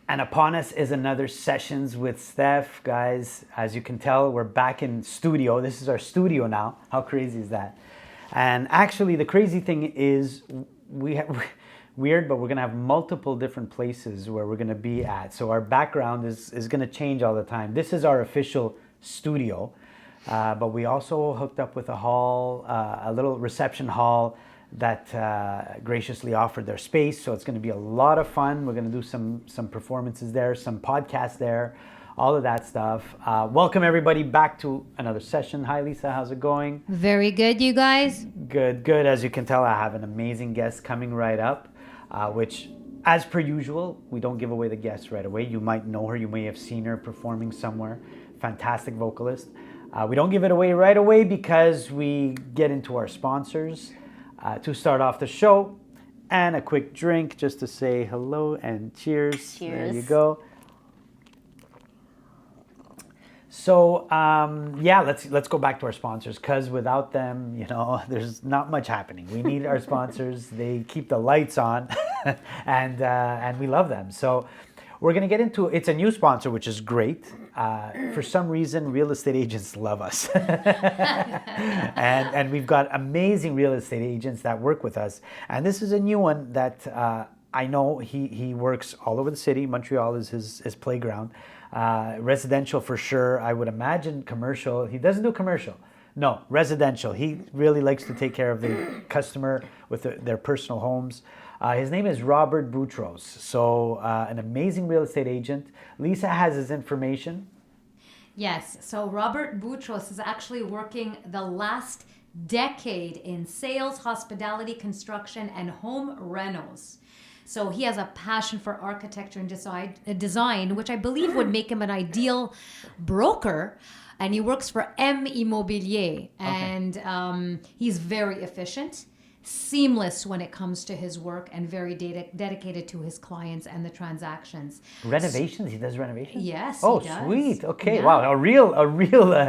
And upon us is another Sessions with Stef. Guys, as you can tell, we're back in studio. This is our studio now. How crazy is that? And actually, the crazy thing is we have, weird, but we're going to have multiple different places where we're going to be at. So our background is going to change all the time. This is our official studio, but we also hooked up with a hall, a little reception hall that graciously offered their space. So it's going to be a lot of fun. We're going to do some performances there, some podcasts there, all of that stuff. Welcome everybody back to another session. Hi Lisa, how's it going? Very good, you guys. Good. As you can tell, I have an amazing guest coming right up, which as per usual, we don't give away the guest right away. You might know her, you may have seen her performing somewhere. Fantastic vocalist. We don't give it away right away because we get into our sponsors. To start off the show, and a quick drink just to say hello and cheers. Cheers. There you go. So let's go back to our sponsors, because without them, there's not much happening. We need our sponsors. They keep the lights on, and we love them. So we're going to get into it's a new sponsor, which is great. For some reason, real estate agents love us. and we've got amazing real estate agents that work with us. And this is a new one that I know he works all over the city. Montreal is his playground. Residential for sure. I would imagine commercial. He doesn't do commercial. No, residential. He really likes to take care of the customer with their personal homes. His name is Robert Boutros. So an amazing real estate agent. Lisa has his information. Yes, so Robert Boutros is actually working the last decade in sales, hospitality, construction, and home renos. So he has a passion for architecture and design, which I believe would make him an ideal broker. And he works for M Immobilier. And he's very efficient, seamless when it comes to his work, and very dedicated to his clients and the transactions. Renovations? He does renovations? Yes, Oh, he does. sweet. Okay, Yeah. wow. A real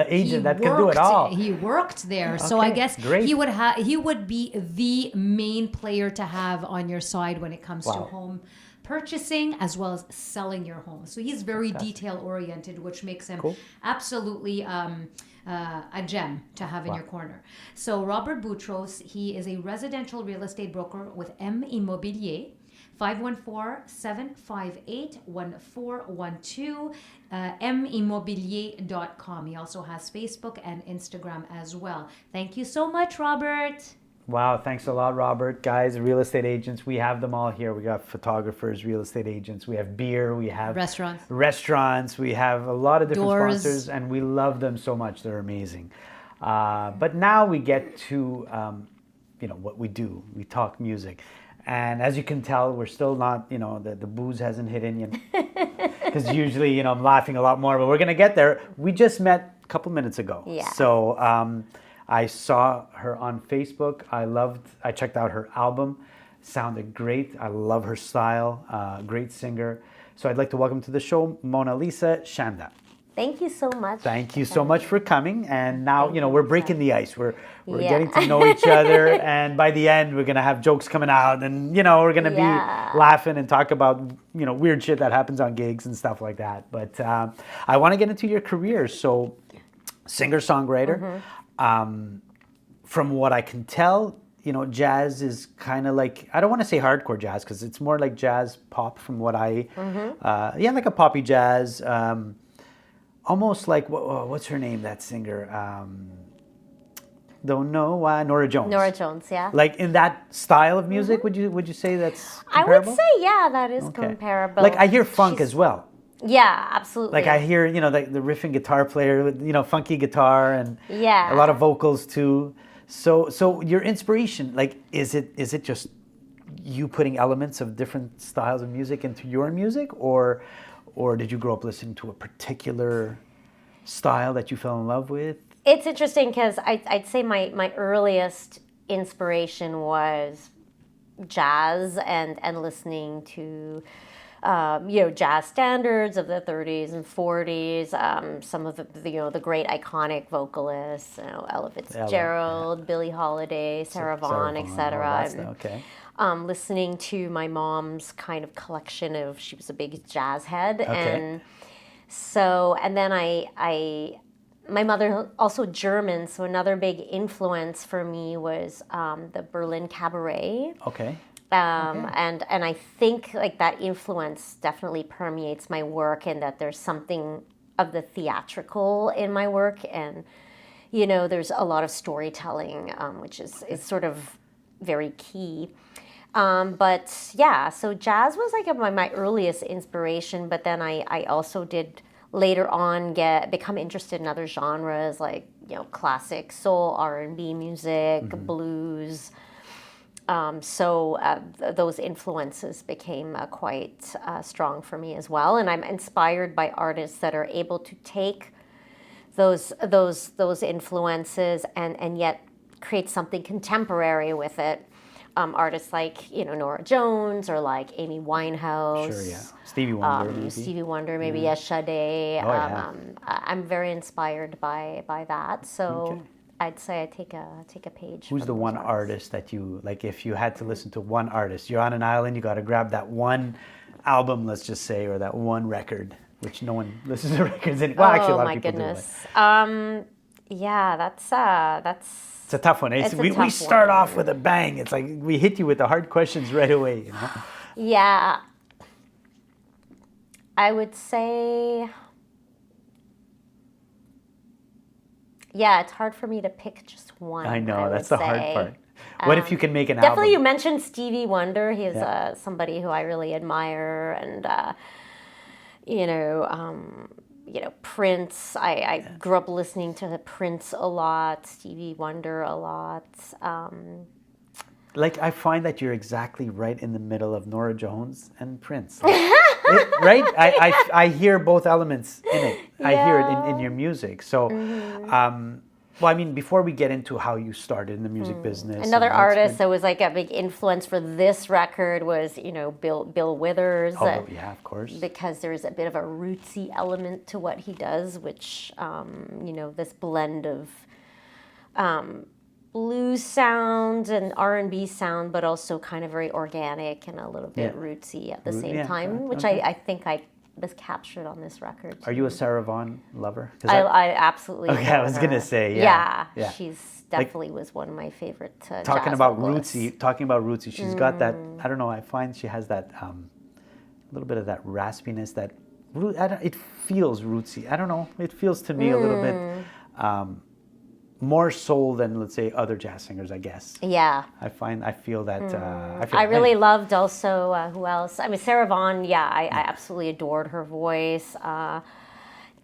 agent that can do it all. He worked there, so I Okay, guess great. he would be the main player to have on your side when it comes to Wow. home purchasing as well as selling your home. So he's very detail oriented, which makes him absolutely a gem to have in your corner. So Robert Boutros, he is a residential real estate broker with M Immobilier. 514-758-1412, mimmobilier.com. He also has Facebook and Instagram as well. Thank you so much, Robert. Wow, thanks a lot, Robert. Guys, real estate agents, we have them all here. We got photographers, real estate agents, we have beer, we have restaurants, we have a lot of different sponsors, and we love them so much. They're amazing. But now we get to what we do. We talk music. And as you can tell, we're still not, the booze hasn't hit in yet. Because usually, I'm laughing a lot more, but we're going to get there. We just met a couple minutes ago. Yeah. So I saw her on Facebook. I checked out her album. Sounded great. I love her style. Great singer. So I'd like to welcome to the show Mona Lissa Chanda. Thank you so much. Thank you so much for coming. And now, we're breaking the ice. We're getting to know each other. And by the end, we're going to have jokes coming out. And, we're going to be laughing and talk about, weird shit that happens on gigs and stuff like that. But I want to get into your career. So singer-songwriter. From what I can tell, jazz is kind of like, I don't want to say hardcore jazz because it's more like jazz pop from what I, like a poppy jazz, almost like, what's her name, that singer? Don't know why, Nora Jones. Nora Jones, yeah. Like in that style of music, would you say that's comparable? I would say, yeah, that is comparable. Like I hear funk as well. Yeah, absolutely. Like I hear, the riffing guitar player with, funky guitar and a lot of vocals too. So your inspiration, like, is it just you putting elements of different styles of music into your music, or did you grow up listening to a particular style that you fell in love with? It's interesting because I'd say my earliest inspiration was jazz and listening to jazz standards of the 30s and 40s, some of the great iconic vocalists, Ella Fitzgerald, Billie Holiday, Sarah Vaughan, etc. Okay. listening to my mom's kind of collection of, she was a big jazz head. Okay. And so, and then my mother also German, so another big influence for me was the Berlin Cabaret. Okay. And I think like that influence definitely permeates my work, and that there's something of the theatrical in my work, and there's a lot of storytelling, which is sort of very key. But yeah, so jazz was like my earliest inspiration, but then I also did later on become interested in other genres like classic soul, R&B music, blues. So those influences became quite strong for me as well, and I'm inspired by artists that are able to take those influences and yet create something contemporary with it. Artists like Nora Jones or like Amy Winehouse. Sure, yeah. Stevie Wonder, maybe. Stevie Wonder, maybe. Yes, Sade. Oh, yeah. I'm very inspired by that. So. Okay. I'd say I take a page. Who's the from one those artist that you like? If you had to listen to one artist, you're on an island, you got to grab that one album, let's just say, or that one record, which no one listens to records anymore. Well, actually, a lot of people do. Yeah, that's. It's a tough one. We start off with a bang. It's like we hit you with the hard questions right away. Yeah. I would say. Yeah, it's hard for me to pick just one. I know, that's the hard part. What if you can make an definitely album? You mentioned Stevie Wonder. He is somebody who I really admire, and Prince. I grew up listening to Prince a lot, Stevie Wonder a lot. Like, I find that you're exactly right in the middle of Nora Jones and Prince. Right? I hear both elements in it. I hear it in your music. So, well, I mean, before we get into how you started in the music business. Another artist that was like a big influence for this record was, Bill Withers. Oh, yeah, of course. Because there's a bit of a rootsy element to what he does, which, this blend of blues sound and R&B sound, but also kind of very organic and a little bit rootsy at the same time, which I think I was captured on this record. Are you a Sarah Vaughan lover? I absolutely Okay, I was going to say, yeah. She's definitely was one of my favorite talking jazz about vocalists. rootsy, she's got that, I don't know, I find she has that a little bit of that raspiness, that it feels rootsy. I don't know, it feels to me a little bit more soul than, let's say, other jazz singers, I guess. Yeah. I feel that. I really loved also, who else? I mean, Sarah Vaughan, I absolutely adored her voice.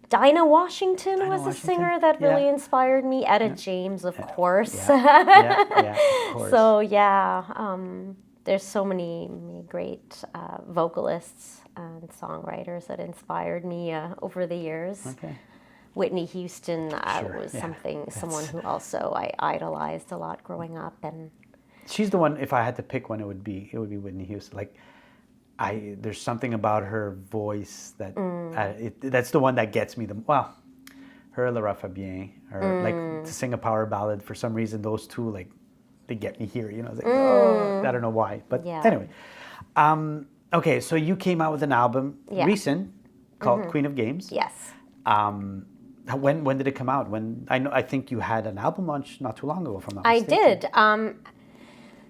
Dinah Washington was a singer that really inspired me. Etta James, of course. Of course. So, there's so many great vocalists and songwriters that inspired me over the years. Okay. Whitney Houston was someone who also I idolized a lot growing up, and she's the one. If I had to pick one, it would be Whitney Houston. Like, there's something about her voice that that's the one that gets me. Her Laura Fabian, or like to sing a power ballad for some reason. Those two, like, they get me here. It's like, I don't know why, but anyway. Okay, so you came out with an album recent called Queen of Games. Yes. When did it come out? I think you had an album launch not too long ago, if I'm not mistaken. I did.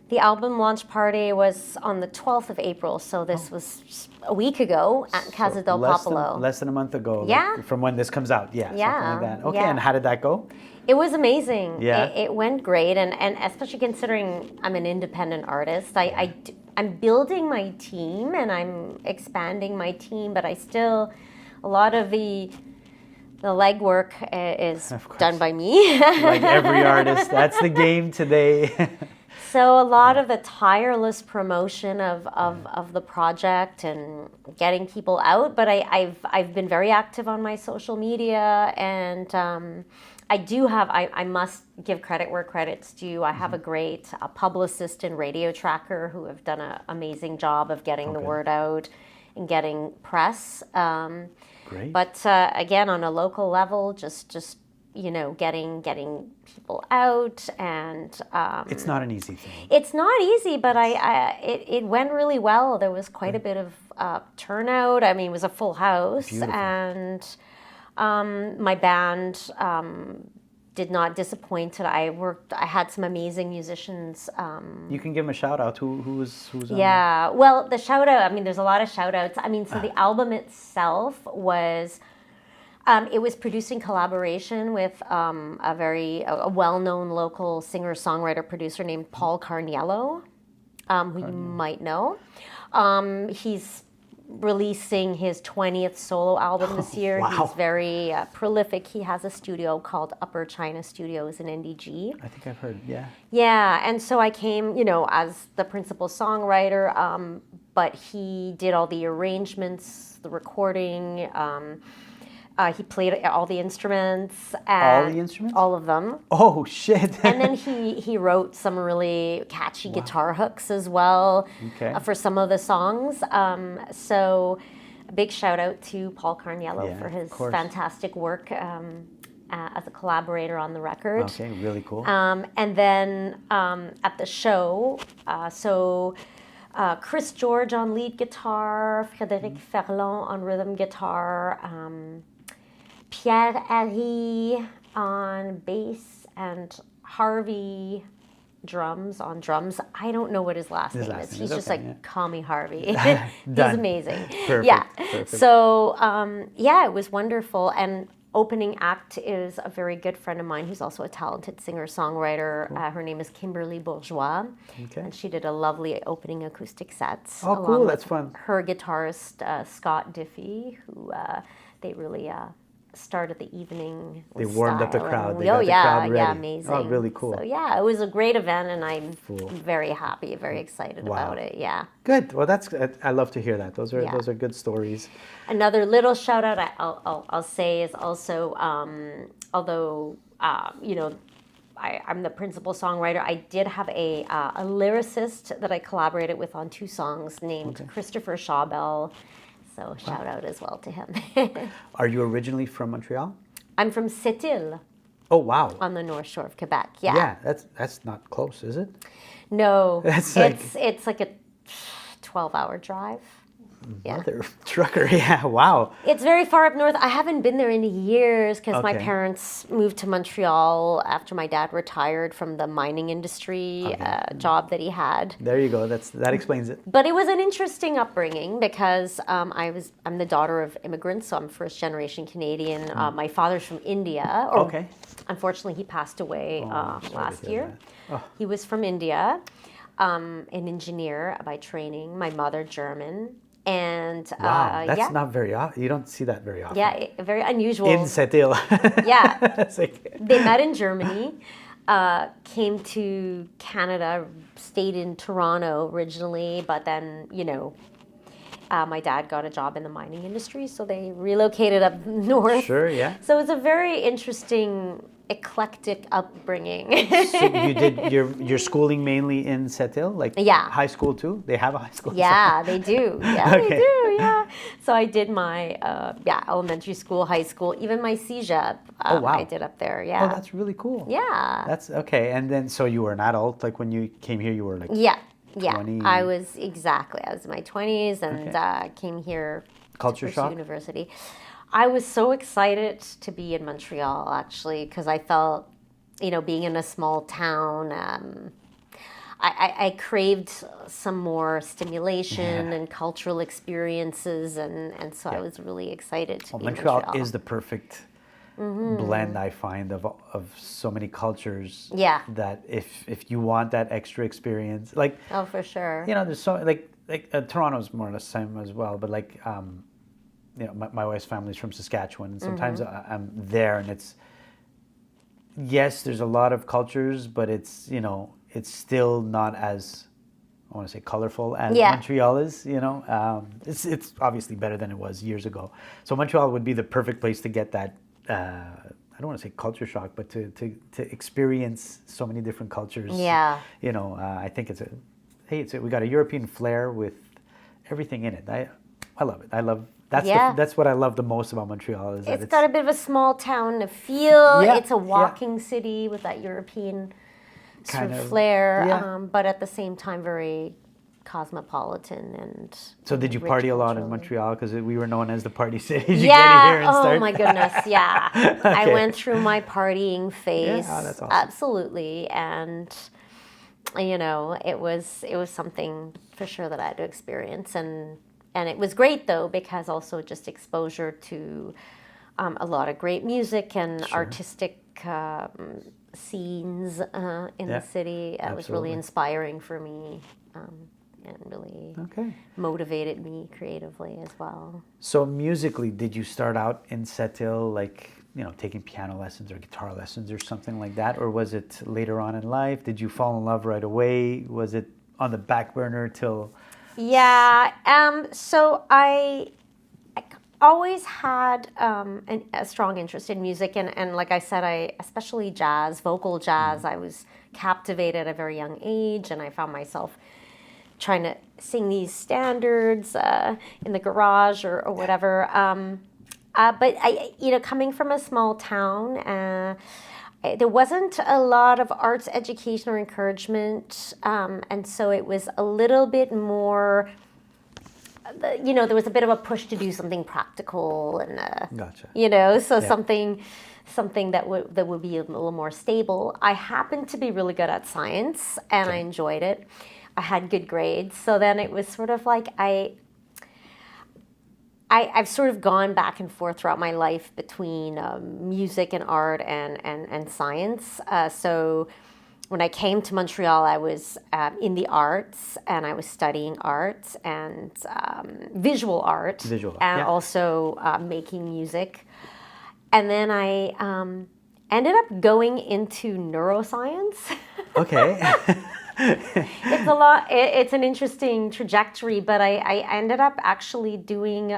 The album launch party was on the 12th of April, so this was a week ago at Casa del Popolo. Less than a month ago. Yeah. From when this comes out. Yeah. Yeah. Something like that. Okay, and how did that go? It was amazing. Yeah. It went great, and especially considering I'm an independent artist, I'm building my team and I'm expanding my team, but a lot of the legwork is done by me. Like every artist, that's the game today. So a lot of the tireless promotion of the project and getting people out, but I've been very active on my social media, and I must give credit where credit's due. I have a great publicist and radio tracker who have done an amazing job of getting the word out and getting press. Great. But again, on a local level, just getting people out, and It's not an easy thing. it's not easy, but it went really well. There was quite a bit of turnout. I mean, it was a full house, Beautiful. and my band did not disappoint. I had some amazing musicians. You can give them a shout out. Who's on Yeah, well, the shout out, I mean, there's a lot of shout outs. I mean, so the album itself was, it was produced in collaboration with a well-known local singer-songwriter producer named Paul Carniello, who you might know. He's releasing his 20th solo album this year. Wow. He's very prolific. He has a studio called Upper China Studios in NDG. I think I've heard, yeah. Yeah, and so I came, as the principal songwriter, but he did all the arrangements, the recording. He played all the instruments. All the instruments? All of them. Oh, shit. And then he wrote some really catchy guitar hooks as well for some of the songs. So a big shout out to Paul Carniello for his fantastic work as a collaborator on the record. Okay, really cool. And then at the show, Chris George on lead guitar, Frédéric Ferland on rhythm guitar, Pierre Harry on bass, and Harvey on drums. I don't know what his last name is. He's just call me Harvey. He's amazing. Perfect. Yeah. Perfect. So, it was wonderful. And opening act is a very good friend of mine who's also a talented singer-songwriter. Cool. Her name is Kimberly Bourgeois. Okay. And she did a lovely opening acoustic set. Oh, cool. That's fun. Her guitarist, Scott Diffie, who they really started the evening with They warmed up the style. crowd. They got the crowd ready. Yeah, amazing. Oh, really cool. So, it was a great event, and I'm very happy, very excited about it. Yeah. Good. Well, I love to hear that. Those are good stories. Another little shout out I'll say is also, although I'm the principal songwriter, I did have a lyricist that I collaborated with on 2 songs named Christopher Shawbell. So shout out as well to him. Are you originally from Montreal? I'm from Sept-Îles. Oh, wow. On the North Shore of Quebec. Yeah. Yeah, that's not close, is it? No. It's like a 12-hour drive. Mother trucker, yeah, wow. It's very far up north. I haven't been there in years because my parents moved to Montreal after my dad retired from the mining industry job that he had. There you go. That explains it. But it was an interesting upbringing because I'm the daughter of immigrants, so I'm first generation Canadian. My father's from India. Unfortunately, he passed away last year. Oh. He was from India, an engineer by training. My mother German. And wow, that's not very often. You don't see that very often. Yeah, very unusual. In Sept-Îles. Yeah. They met in Germany, came to Canada, stayed in Toronto originally, but then, my dad got a job in the mining industry, so they relocated up north. Sure, yeah. So it's a very interesting, eclectic upbringing. So you did your schooling mainly in Sept-Îles, like high school too? They have a high school. Yeah, they do. Yeah, they do. Yeah. So I did my elementary school, high school, even my CEGEP. I did up there. Yeah. Oh, that's really cool. Yeah. That's okay. And then, so you were an adult, like when you came here, you were like 20... I was in my 20s and came here Culture to shock? University. I was so excited to be in Montreal, actually, because I felt, being in a small town, I craved some more stimulation and cultural experiences, and so I was really excited to be in Montreal. Montreal is the perfect blend, I find, of so many cultures. Yeah. That if you want that extra experience, like for sure. There's so like Toronto's more or less the same as well, but like my wife's family's from Saskatchewan, and sometimes I'm there, and it's there's a lot of cultures, but it's it's still not as, I want to say, colorful as Montreal is. It's obviously better than it was years ago. So Montreal would be the perfect place to get that. I don't want to say culture shock, but to experience so many different cultures. Yeah. I think we got a European flair with everything in it. I love it. I love that's Yeah. that's what I love the most about Montreal is that It's got a bit of a small town feel. Yeah, It's a yeah. walking city with that European sort Kind of of, flair, yeah. but at the same time very cosmopolitan and So did you rich party a lot in culturally. Montreal? Because we were known as the party city. Did you Yeah. get here and Oh start? my goodness. Yeah. I Okay. went through my partying phase. Yeah, oh, that's awesome. Absolutely, and it was something for sure that I had to experience, and it was great though because also just exposure to a lot of great music and Sure. artistic scenes in Yeah, the city. It was really absolutely. inspiring for me. And really Okay. motivated me creatively as well. So musically, did you start out in Sept-Îles, like, taking piano lessons or guitar lessons or something like that? Or was it later on in life? Did you fall in love right away? Was it on the back burner till... Yeah, so I always had a strong interest in music, and like I said, especially jazz, vocal jazz, I was captivated at a very young age, and I found myself trying to sing these standards in the garage or whatever. But coming from a small town, there wasn't a lot of arts education or encouragement, and so it was a little bit more. There was a bit of a push to do something practical, and Gotcha. so Yeah. something that would be a little more stable. I happened to be really good at science, and I enjoyed it. I had good grades, so then it was sort of like I've sort of gone back and forth throughout my life between music and art and science. So when I came to Montreal, I was in the arts, and I was studying art and visual art, Visual art, and yeah. also making music. And then I ended up going into neuroscience. Okay. It's a lot. It's an interesting trajectory, but I ended up actually doing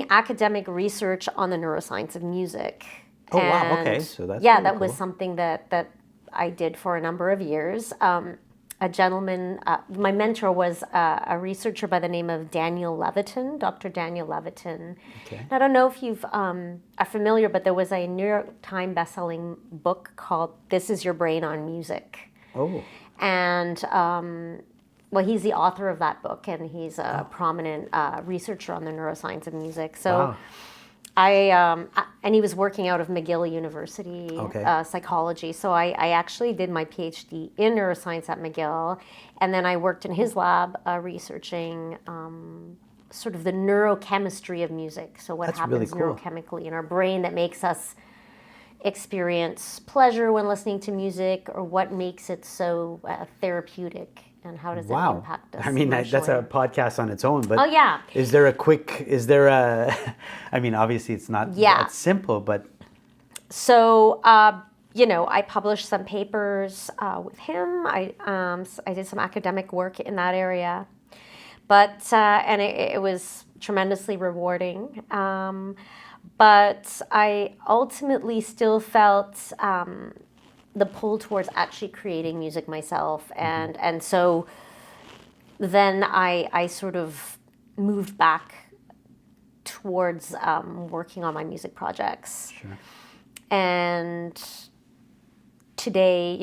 academic research on the neuroscience of music. Oh, wow. And Okay. So that's yeah, really that was cool. something that I did for a number of years. A gentleman, my mentor was a researcher by the name of Daniel Levitin, Dr. Daniel Levitin. Okay. I don't know if you've are familiar, but there was a New York Times bestselling book called "This Is Your Brain on Music." Oh, And he's the author of that book, and he's a prominent researcher on the neuroscience of music. So wow. and he was working out of McGill University, Okay. psychology. So I actually did my PhD in neuroscience at McGill, and then I worked in his lab researching sort of the neurochemistry of music. So what That's happens really cool. neurochemically in our brain that makes us experience pleasure when listening to music, or what makes it so therapeutic, and how does it Wow. impact us I mean, that's a emotionally. podcast on its own, but Oh, yeah. is there I mean, obviously it's not Yeah. that simple, but So, I published some papers with him. I did some academic work in that area, but and it was tremendously rewarding. But I ultimately still felt the pull towards actually creating music myself, and so then I sort of moved back towards working on my music projects. Sure. And today,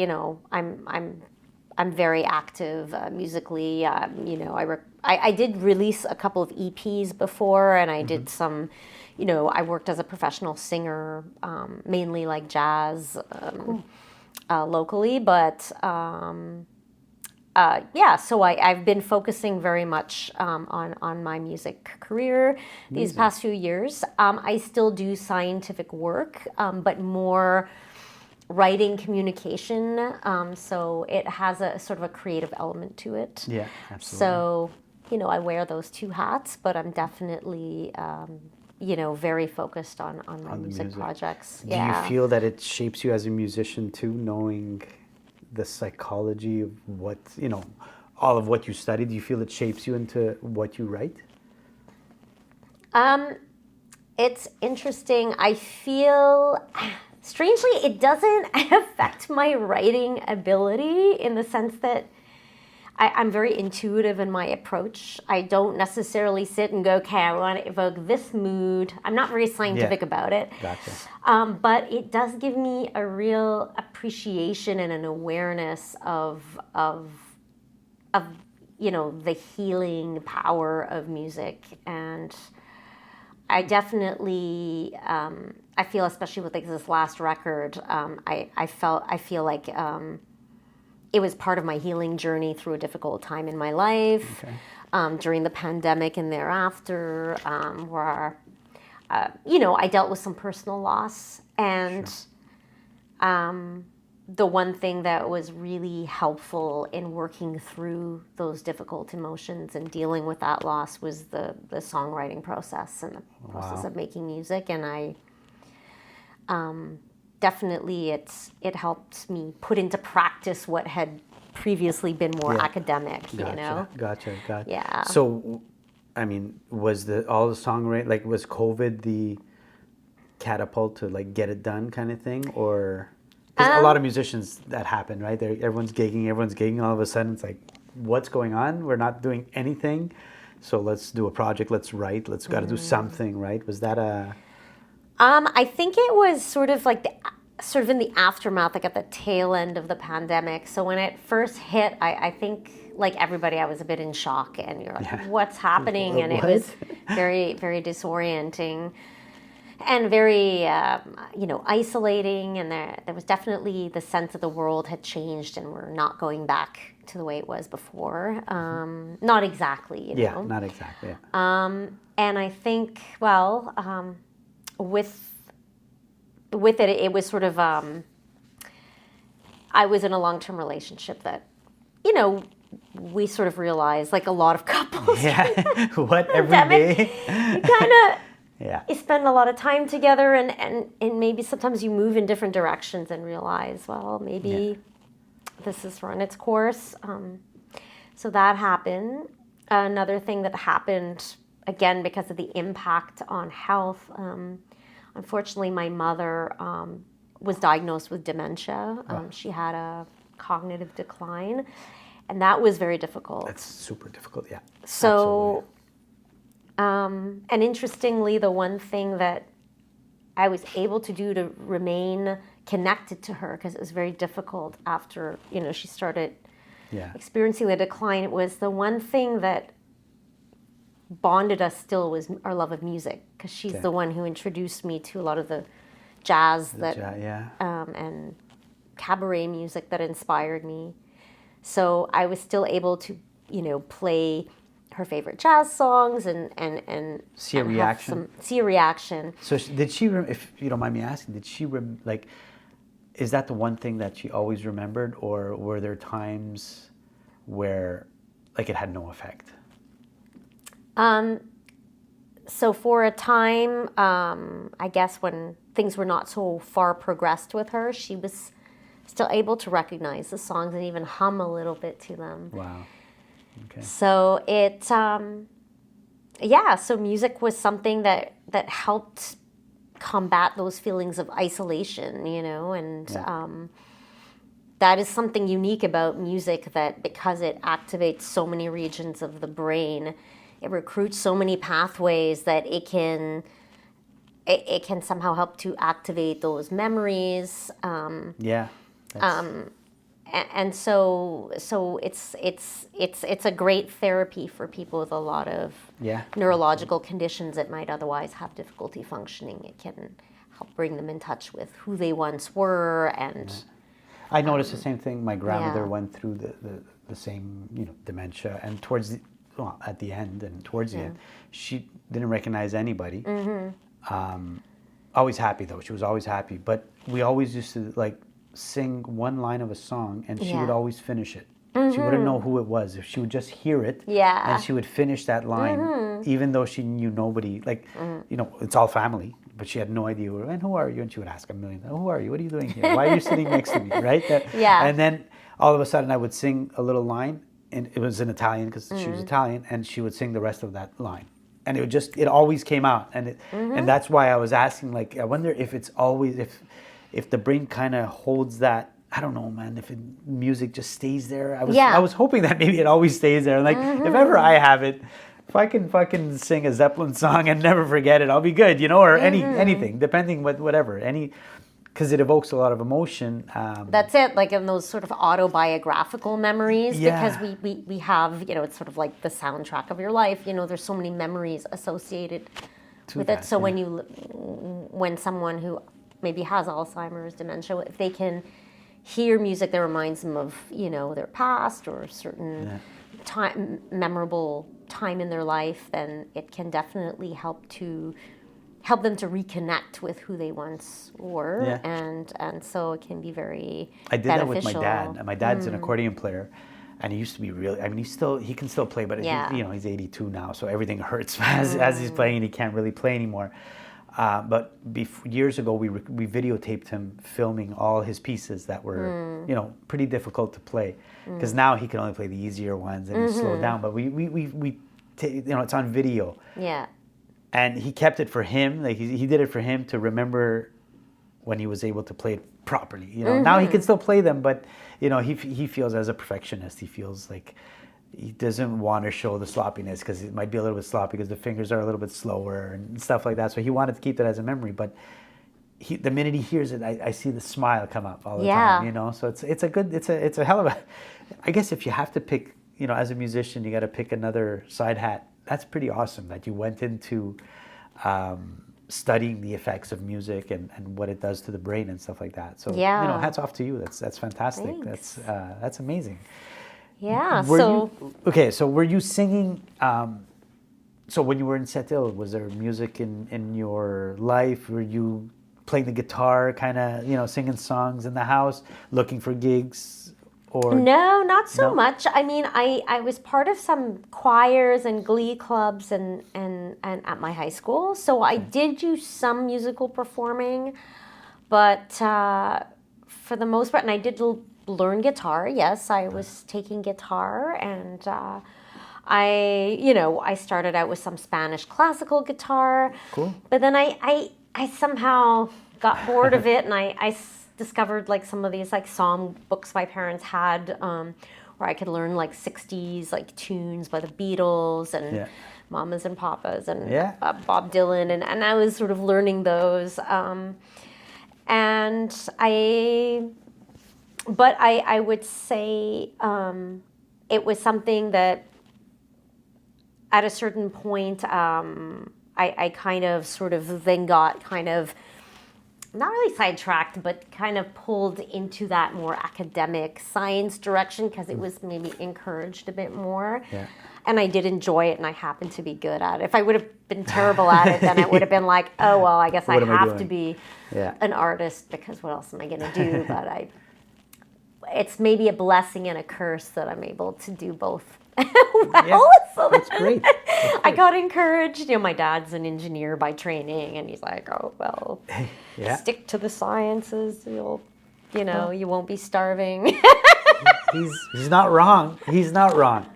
I'm very active musically. I did release a couple of EPs before, and I did some. I worked as a professional singer, mainly like jazz, locally. But so I've been focusing very much on my music career these past few years. I still do scientific work, but more writing communication. So it has a sort of a creative element to it. Yeah, absolutely. So, I wear those two hats, but I'm definitely, very focused on my On the music music. projects. Do you feel that it shapes you as a musician too, knowing the psychology of what, all of what you studied? Do you feel it shapes you into what you write? It's interesting. I feel, strangely, it doesn't affect my writing ability in the sense that I'm very intuitive in my approach. I don't necessarily sit and go, okay, I want to evoke this mood. I'm not very scientific about it. Gotcha. But it does give me a real appreciation and an awareness of the healing power of music. And I definitely, I feel, especially with this last record, I feel like it was part of my healing journey through a difficult time in my life, during the pandemic and thereafter, where, I dealt with some personal loss. And the one thing that was really helpful in working through those difficult emotions and dealing with that loss was the songwriting process and the process of making music. And I definitely it helped me put into practice what had previously been more academic, Gotcha. Yeah. So, I mean, was all the songwriting, like, was COVID the catapult to, like, get it done kind of thing? Or, because a lot of musicians, that happen, right? Everyone's gigging, all of a sudden it's like, what's going on? We're not doing anything. So let's do a project, let's write, got to do something, right? Was that a... I think it was sort of in the aftermath, like at the tail end of the pandemic. So when it first hit, I think, like everybody, I was a bit in shock, and you're like, what's happening? And it was very, very disorienting and very, isolating. And there was definitely the sense that the world had changed and we're not going back to the way it was before. Not exactly, you know. Yeah, not exactly, yeah. And I think, with it was sort of, I was in a long-term relationship that, we sort of realized, like a lot of couples. Yeah, what, every day? You kind of, you spend a lot of time together, and maybe sometimes you move in different directions and realize, well, maybe this has run its course. So that happened. Another thing that happened, again, because of the impact on health, unfortunately, my mother was diagnosed with dementia. She had a cognitive decline, and that was very difficult. That's super difficult, yeah. So, and interestingly, the one thing that I was able to do to remain connected to her, because it was very difficult after, she started experiencing the decline, it was the one thing that bonded us still was our love of music, because she's the one who introduced me to a lot of the jazz and cabaret music that inspired me. So I was still able to, play her favorite jazz songs and see a reaction. See a reaction. So did she, if you don't mind me asking, did she is that the one thing that she always remembered, or were there times where it had no effect? So for a time, I guess when things were not so far progressed with her, she was still able to recognize the songs and even hum a little bit to them. Wow. Okay. So it, so music was something that helped combat those feelings of isolation, and that is something unique about music, that because it activates so many regions of the brain, it recruits so many pathways that it can somehow help to activate those memories. And so it's a great therapy for people with a lot of neurological conditions that might otherwise have difficulty functioning. It can help bring them in touch with who they once were. And I noticed the same thing. My grandmother went through the same dementia, and at the end and towards the end, she didn't recognize anybody. Always happy though. She was always happy. But we always used to sing one line of a song, and she would always finish it. She wouldn't know who it was. If she would just hear it, and she would finish that line, even though she knew nobody. It's all family, but she had no idea. And who are you? And she would ask a million, who are you? What are you doing here? Why are you sitting next to me? Right? And then all of a sudden I would sing a little line, and it was in Italian because she was Italian, and she would sing the rest of that line. And it always came out. And and that's why I was asking, I wonder if it's always, if the brain kind of holds that I don't know, man, if music just stays there. Yeah. I was hoping that maybe it always stays there. Like, if ever I have it, if I can fucking sing a Zeppelin song and never forget it, I'll be good, or anything, depending whatever, because it evokes a lot of emotion. That's it, like in those sort of autobiographical memories, Yeah. because we have, it's sort of like the soundtrack of your life. There's so many memories associated with it. that, So yeah. when someone who maybe has Alzheimer's, dementia, if they can hear music that reminds them of, their past or a certain memorable time in their life, then it can definitely help them to reconnect with who they once were, Yeah. and so it can be very I did that with my beneficial. dad. My dad's an accordion player, and he used to be really. I mean, he can still play, but Yeah. he's 82 now, so everything hurts as he's playing. He can't really play anymore. But years ago, we videotaped him filming all his pieces that were pretty difficult to play, because now he can only play the easier ones and he's slowed down. But it's on video. Yeah. And he kept it for him. Like he did it for him to remember when he was able to play it properly. Now he can still play them, but he feels, as a perfectionist, he feels like he doesn't want to show the sloppiness, because it might be a little bit sloppy because the fingers are a little bit slower and stuff like that. So he wanted to keep it as a memory, but the minute he hears it, I see the smile come up all the time. So it's a hell of a. I guess if you have to pick, as a musician, you got to pick another side hat. That's pretty awesome that you went into studying the effects of music and what it does to the brain and stuff like that. So hats off to you. That's fantastic. Thanks. That's amazing. Yeah. So were you singing? So when you were in Setil, was there music in your life? Were you playing the guitar, kind of singing songs in the house, looking for gigs? Or No, not so No? much. I mean, I was part of some choirs and glee clubs and at my high school. So I did do some musical performing, but for the most part, and I did learn guitar. Yes, I was taking guitar, and I started out with some Spanish classical guitar. Cool. But then I somehow got bored of it, and I discovered like some of these like song books my parents had, where I could learn like 60s like tunes by the Beatles and Mamas and Papas and Bob Dylan, and I was sort of learning those, and I would say it was something that at a certain point I kind of sort of then got kind of not really sidetracked, but kind of pulled into that more academic science direction, because it was maybe encouraged a bit more. Yeah. And I did enjoy it, and I happened to be good at it. If I would have been terrible at it, then it would have been like, oh, well, I guess I What am I have to doing? be an artist, because what else am I going to do? But it's maybe a blessing and a curse that I'm able to do both well. So That's great. I got encouraged. My dad's an engineer by training, and he's like, "Oh well, stick to the sciences. You won't be starving." He's not wrong. He's not wrong.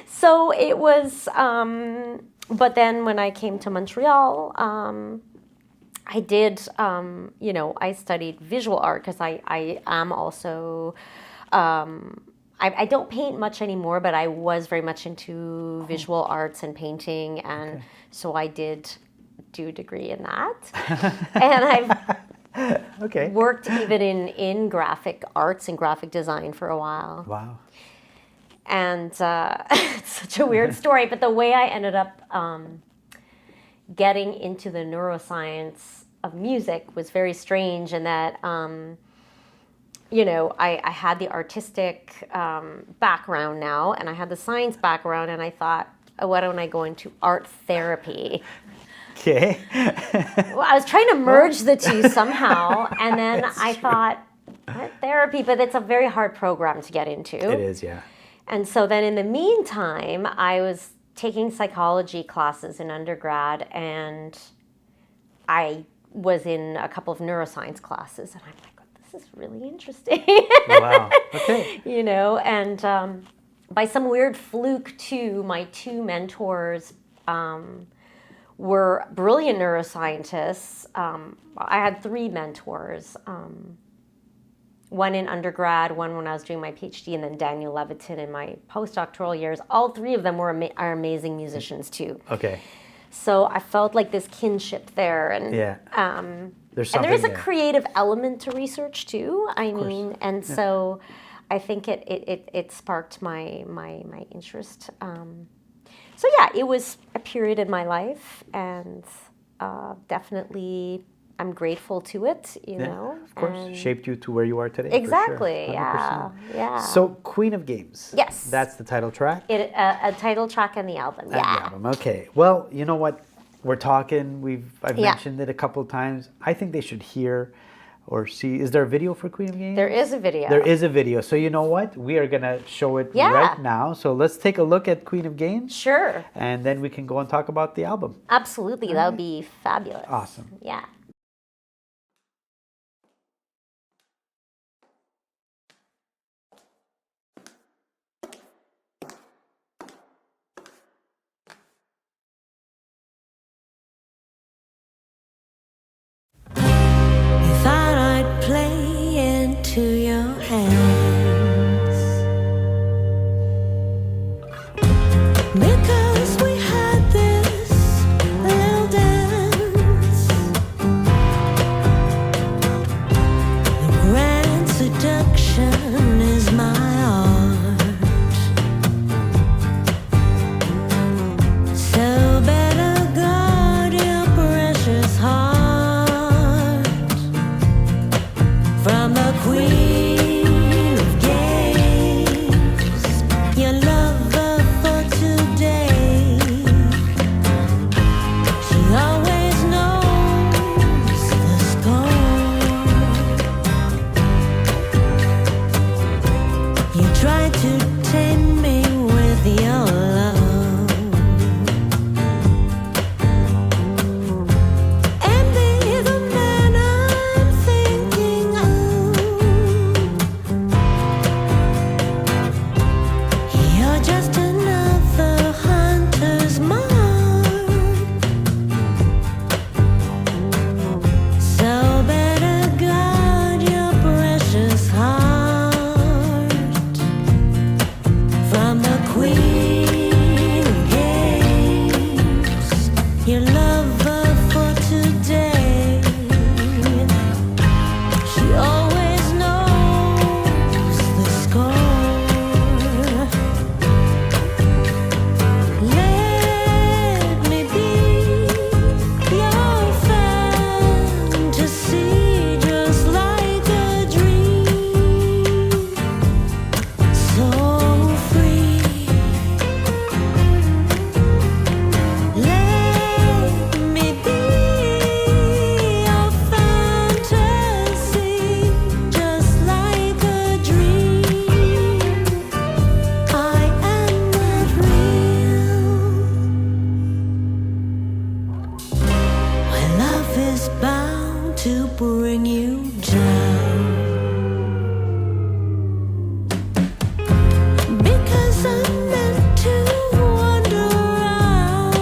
So it was. But then when I came to Montreal, I did. I studied visual art, because I am also. I don't paint much anymore, but I was very much into visual arts and painting, and so I did do a degree in that. And I've worked even in graphic arts and graphic design for a while. Wow. And it's such a weird story, but the way I ended up getting into the neuroscience of music was very strange, in that I had the artistic background now, and I had the science background, and I thought, oh, why don't I go into art therapy? Okay. Well, I was trying to merge the two somehow, and then I thought, art therapy, but it's a very hard program to get into. It is, yeah. And so then in the meantime, I was taking psychology classes in undergrad, and I was in a couple of neuroscience classes, and I'm like, this is really interesting. Wow. Okay. And by some weird fluke too, my two mentors were brilliant neuroscientists. I had three mentors. One in undergrad, one when I was doing my PhD, and then Daniel Levitin in my postdoctoral years. All three of them are amazing musicians too. Okay. So I felt like this kinship there, and Yeah. There's something and there is a there. creative element to research too. I mean, and so I think it sparked my interest. So yeah, it was a period in my life, and definitely I'm grateful to it. You know, Of course, and shaped you to where you are today. for sure. exactly. 100%. Yeah. So, Queen of Games. Yes. That's the title track. A title track and the album. And Yeah. the album. Okay. Well, you know what? We're talking. I've Yeah. mentioned it a couple of times. I think they should hear or see. Is there a video for Queen of Games? There is a video. There is a video. So you know what? We are gonna show it Yeah. right now. So let's take a look at Queen of Games, Sure. and then we can go and talk about the album. Absolutely. That would be fabulous. Awesome. Yeah. Thought I'd play into your hands because we had this little dance. The grand seduction is my art, so better guard your precious heart from the Queen of Games, your lover for today. She always knows the score. You tried to tame me with your love, and be the man I'm thinking of. You're just another hunter's mark, so better guard your precious heart from the Queen of Games, your lover for today. She always knows the score. Let me be your fantasy, just like a dream, so free. Let me be your fantasy, just like a dream. I am not real. My love is bound to bring you down, because I'm meant to wander around,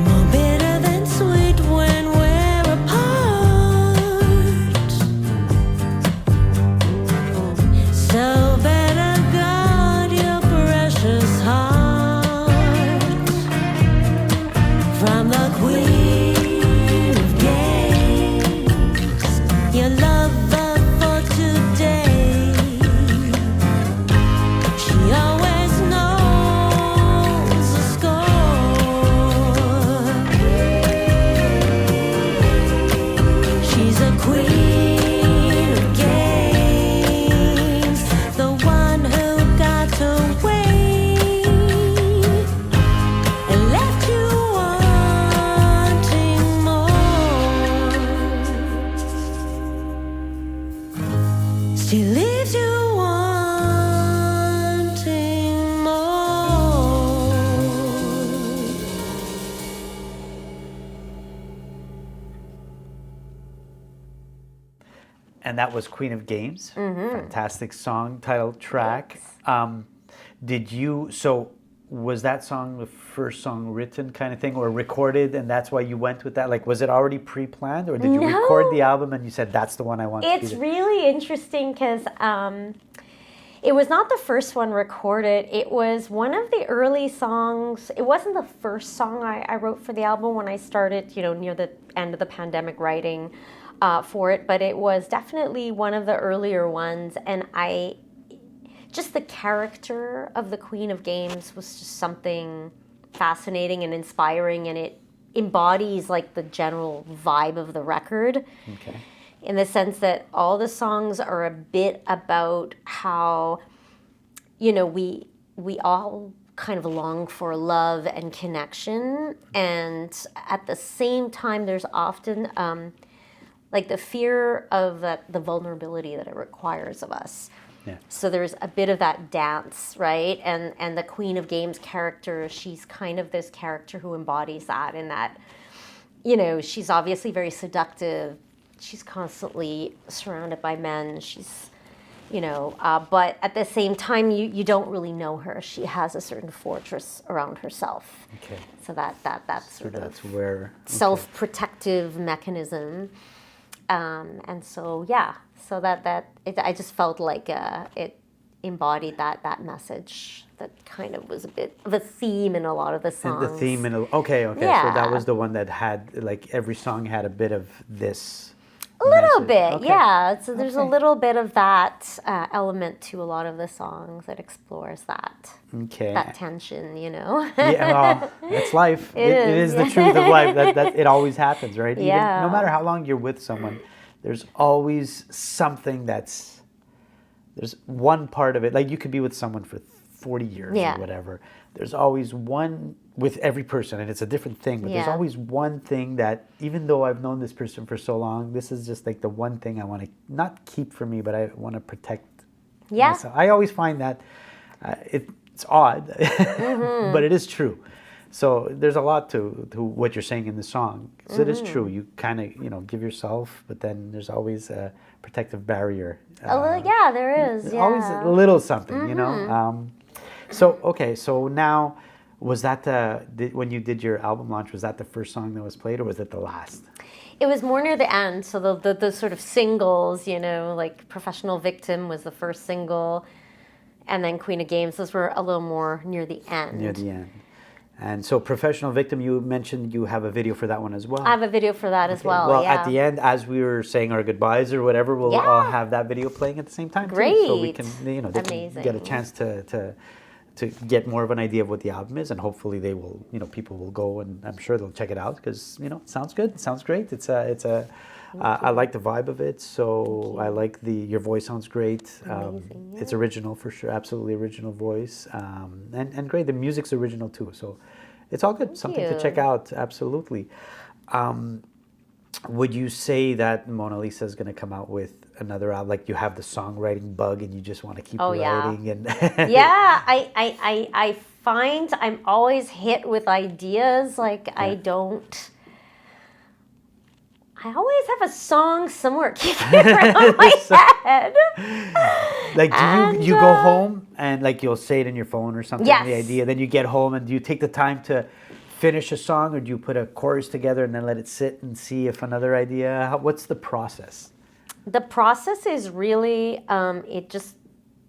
more bitter than sweet when we're apart. So better guard your precious heart from the Queen of Games, your lover for today. She always knows the score. She's a Queen of Games, the one who got away and left you wanting more. Still leaves you wanting more. And that was Queen of Games. Fantastic song, title track. Did you? So was that song the first song written kind of thing or recorded, and that's why you went with that? Like, was it already pre-planned, or did you record the album and you said that's the one I want to It's really interesting because it was not the first one recorded. It was one of the early songs. It wasn't the first song I wrote for the album when I started, near the end of the pandemic writing for it, but it was definitely one of the earlier ones. And just the character of the Queen of Games was just something fascinating and inspiring, and it embodies like the general vibe of the record. Okay. In the sense that all the songs are a bit about how, we all kind of long for love and connection, and at the same time, there's often like the fear of the vulnerability that it requires of us. Yeah. So there's a bit of that dance, right? And the Queen of Games character, she's kind of this character who embodies that, in that, she's obviously very seductive. She's constantly surrounded by men. She's, but at the same time, you don't really know her. She has a certain fortress around herself. Okay. So that's sort of where self-protective mechanism. And so, so I just felt like it embodied that message that kind of was a bit of a theme in a lot of the songs. And the theme okay. Yeah. So that was the one that had, like, every song had a bit of this. A little message. bit, Okay. yeah. So there's a Okay. little bit of that element to a lot of the songs that explores that Okay. tension, Yeah, well, that's life. It It is, is the yeah. truth of life. That it always happens, right? Yeah. No matter how long you're with someone, there's always something there's one part of it. Like, you could be with someone for 40 years Yeah. or whatever. There's always one with every person, and it's a different thing, but there's Yeah. always one thing that, even though I've known this person for so long, this is just like the one thing I want to not keep for me, but I want to protect Yeah. myself. I always find that it's odd, Mm-hmm. but it is true. So there's a lot to what you're saying in the song. So it is Mm-hmm. true. You kind of, give yourself, but then there's always a protective barrier. Yeah, there is. Yeah. Always a little something, Mm-hmm. So now, was that when you did your album launch, was that the first song that was played, or was it the last? It was more near the end. So the sort of singles, like Professional Victim was the first single, and then Queen of Games, those were a little more near the end. Near the end. And so Professional Victim, you mentioned you have a video for that one as well. I have a video for that as well. Well, yeah. at the end, as we were saying our goodbyes or whatever, we'll Yeah. have that video playing at the same time too. So we Great. can, they can get a Amazing. chance to get more of an idea of what the album is, and hopefully they will, people will go, and I'm sure they'll check it out, because it sounds good, it sounds great. I like the vibe of it, so I like your voice sounds great. Amazing, yeah. It's original for sure, absolutely original voice, and great. The music's original too, so it's all good. Something to you. check out, absolutely. Would you say that Mona Lisa is going to come out with another album? Like, you have the songwriting bug and you just want to keep writing? And Yeah, I find I'm always hit with ideas. Like, I always have a song somewhere kicking around my head. Like, do you go home and, like, you'll say it in your phone or something, Yes. the idea, then you get home, and do you take the time to finish a song, or do you put a chorus together and then let it sit and see if another idea, what's the process? The process is really,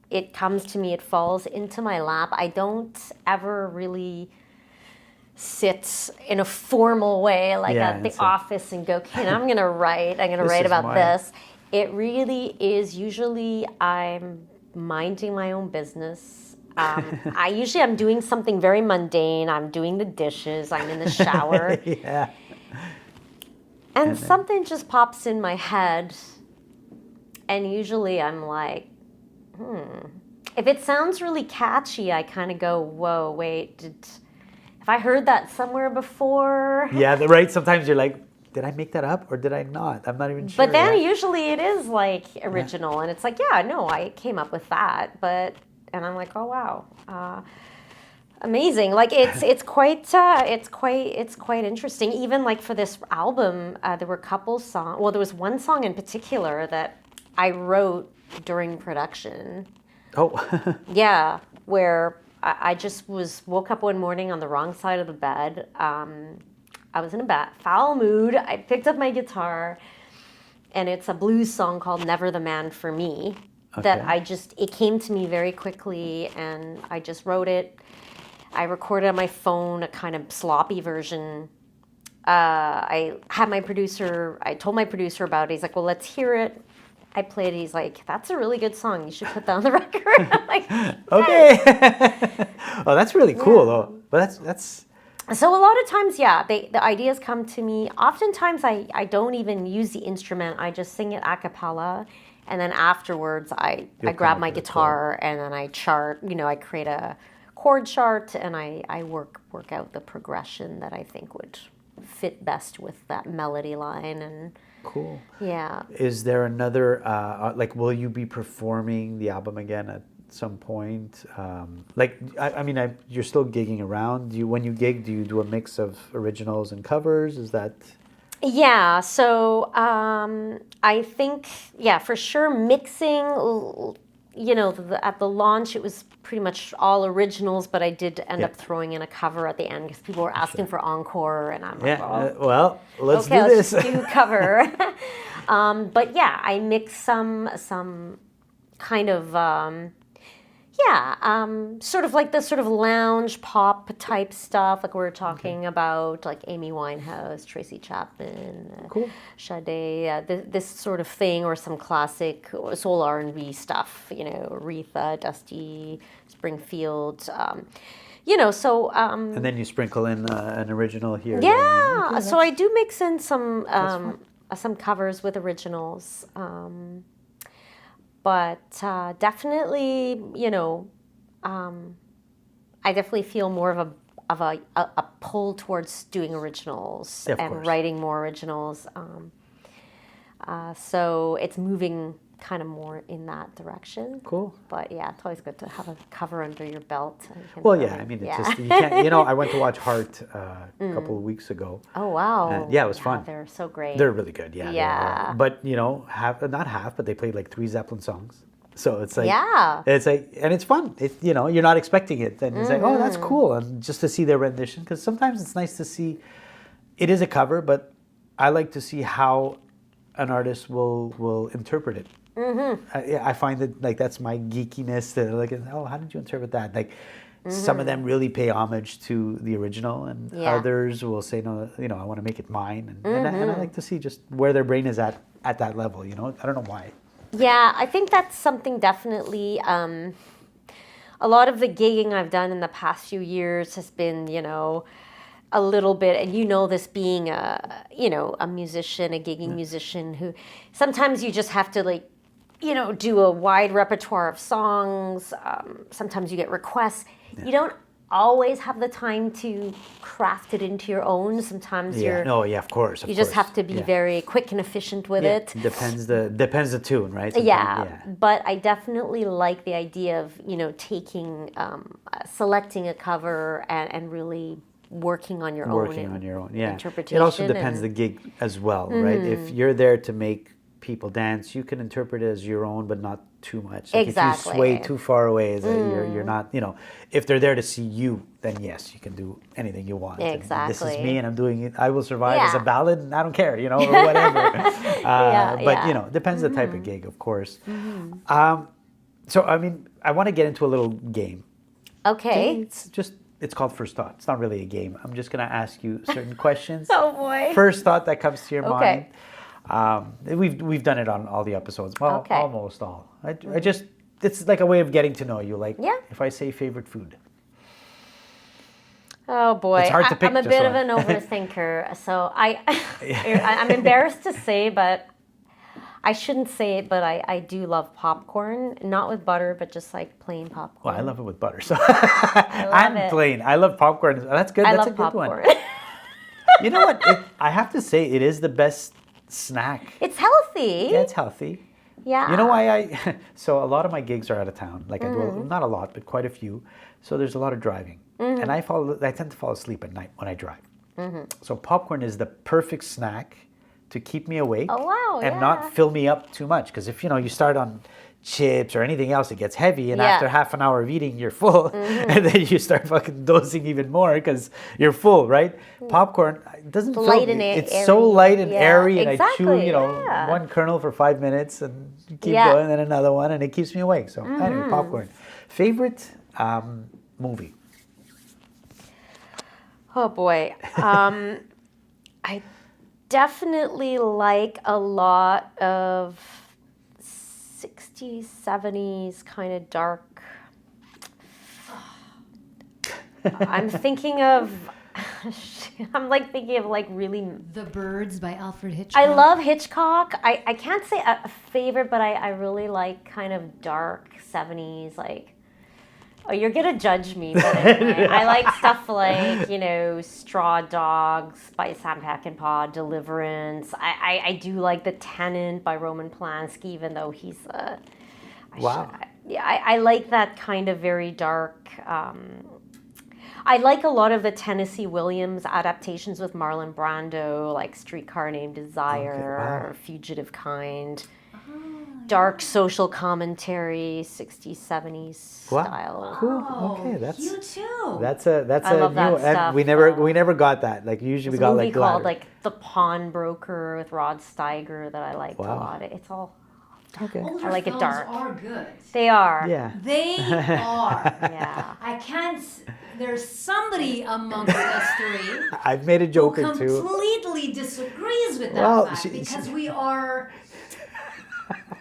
it comes to me, it falls into my lap. I don't ever really sit in a formal way, like Yeah, at the it's office and go, okay, now I'm going to write This about is this. It really is, usually I'm minding my own business. I'm doing something very mundane. I'm doing the dishes. I'm in the shower. Yeah. And something just pops in my head. And usually I'm like, If it sounds really catchy, I kind of go, whoa, wait, have I heard that somewhere before? Yeah, right. Sometimes you're like, did I make that up or did I not? I'm not even sure. But then yeah. usually it is like original, and it's like, yeah, no, I came up with that. And I'm like, oh wow, amazing! Like it's quite interesting. Even like for this album, there were a couple songs. Well, there was one song in particular that I wrote during production. Oh. Yeah, where I just woke up one morning on the wrong side of the bed. I was in a foul mood. I picked up my guitar, and it's a blues song called "Never the Man for Me." That it came to me very quickly, and I just wrote it. I recorded on my phone a kind of sloppy version. I told my producer about it. He's like, well, let's hear it. I played it. He's like, that's a really good song. You should put that on the record. I'm like, okay. Oh, that's really cool, though. But that's. So a lot of times, the ideas come to me. Oftentimes, I don't even use the instrument. I just sing it a cappella. And then afterwards, I grab my guitar and then I chart. I create a chord chart and I work out the progression that I think would fit best with that melody line. And cool. Yeah. Is there another will you be performing the album again at some point? You're still gigging around. When you gig, do you do a mix of originals and covers? Is that? Yeah, so I think, for sure, mixing, at the launch, it was pretty much all originals, but I did end up throwing in a cover at the end because people were asking for encore, and I'm like, let's do let's this. do cover. But I mix some kind of, sort of like the sort of lounge pop type stuff, like we were talking about, like Amy Winehouse, Tracy Chapman, Sade, this sort of thing, or some classic soul R&B stuff, Aretha, Dusty Springfield, so. And then you sprinkle in an original here. Yeah, so I do mix in some covers with originals. But definitely, I definitely feel more of a pull towards doing originals and writing more originals. So it's moving kind of more in that direction. Cool. But it's always good to have a cover under your belt. It's just, you can't, I went to watch Heart a couple of weeks ago. Oh, wow. It was fun. They're so great. They're really good, yeah. Yeah. But, but they played like 3 Zeppelin songs. So it's like, it's like, and it's fun. You're not expecting it. And it's like, oh, that's cool. And just to see their rendition, because sometimes it's nice to see, it is a cover, but I like to see how an artist will interpret it. I find that that's my geekiness. That how did you interpret that? Some of them really pay homage to the original, and others will say, no, I want to make it mine. And I like to see just where their brain is at that level. I don't know why. Yeah, I think that's something definitely. A lot of the gigging I've done in the past few years has been, a little bit, and this being a musician, a gigging musician, who sometimes you just have to do a wide repertoire of songs. Sometimes you get requests. You don't always have the time to craft it into your own. Sometimes of course. You just have to be very quick and efficient with it. Depends the tune, right? But I definitely like the idea of taking, selecting a cover and really working on your own interpretation. It also depends the gig as well, right? If you're there to make people dance, you can interpret it as your own, but not too much. Exactly. If you sway too far away, you're not, if they're there to see you, then yes, you can do anything you want. Exactly. And this is me, and I'm doing it. I Will Survive as a ballad, and I don't care, or whatever. But, depends the type of gig, of course. So, I want to get into a little game. Okay. It's called First Thought. It's not really a game. I'm just going to ask you certain questions. Oh, boy. First thought that comes to your mind. We've done it on all the episodes. Well, almost all. It's like a way of getting to know you. If I say favorite food. Oh boy, it's hard to pick. I'm a bit of an overthinker, so I'm embarrassed to say, but I shouldn't say it. But I do love popcorn, not with butter, but just like plain popcorn. Well, I love it with butter. So I'm plain. I love popcorn. That's good. That's a good popcorn. one. You know what? I have to say, it is the best snack. It's healthy. Yeah, it's healthy. Yeah. You know why so a lot of my gigs are out of town. I do, not a lot, but quite a few. So there's a lot of driving. And I tend to fall asleep at night when I drive. So popcorn is the perfect snack to keep me awake and not fill me up too much. Because if you start on chips or anything else, it gets heavy. And Yeah. after half an hour of eating, you're full. And then you start fucking dosing even more because you're full, right? Popcorn it doesn't fill Light me. and It's airy. so light and Yeah, airy. And I chew, exactly, you know, yeah. one kernel for 5 minutes and keep Yeah. going, then another one, and it keeps me awake. So anyway, popcorn. Favorite movie? Oh boy. I definitely like a lot of 60s, 70s kind of dark. I'm thinking of really. The Birds by Alfred Hitchcock. I love Hitchcock. I can't say a favorite, but I really like kind of dark 70s, like. Oh, you're gonna judge me, but anyway, I like stuff like, you know, Straw Dogs by Sam Peckinpah, Deliverance. I do like The Tenant by Roman Polanski, even though he's Wow. I like that kind of very dark. I like a lot of the Tennessee Williams adaptations with Marlon Brando, like Streetcar Named Desire, wow. Fugitive Kind. Dark social commentary, 60s, 70s Wow. style. Cool. Oh, Okay, that's you too. that's a I love that new, and stuff, we never got that. Like usually we There's a got movie like called Ladder. like The Pawnbroker with Rod Steiger that I liked a Wow. lot. It's all Okay. Older I like it films dark. are good. they are. Yeah. They are. Yeah. I can't. There's somebody amongst us three I've made a who joke or two. completely disagrees with that Well, fact she- because we are.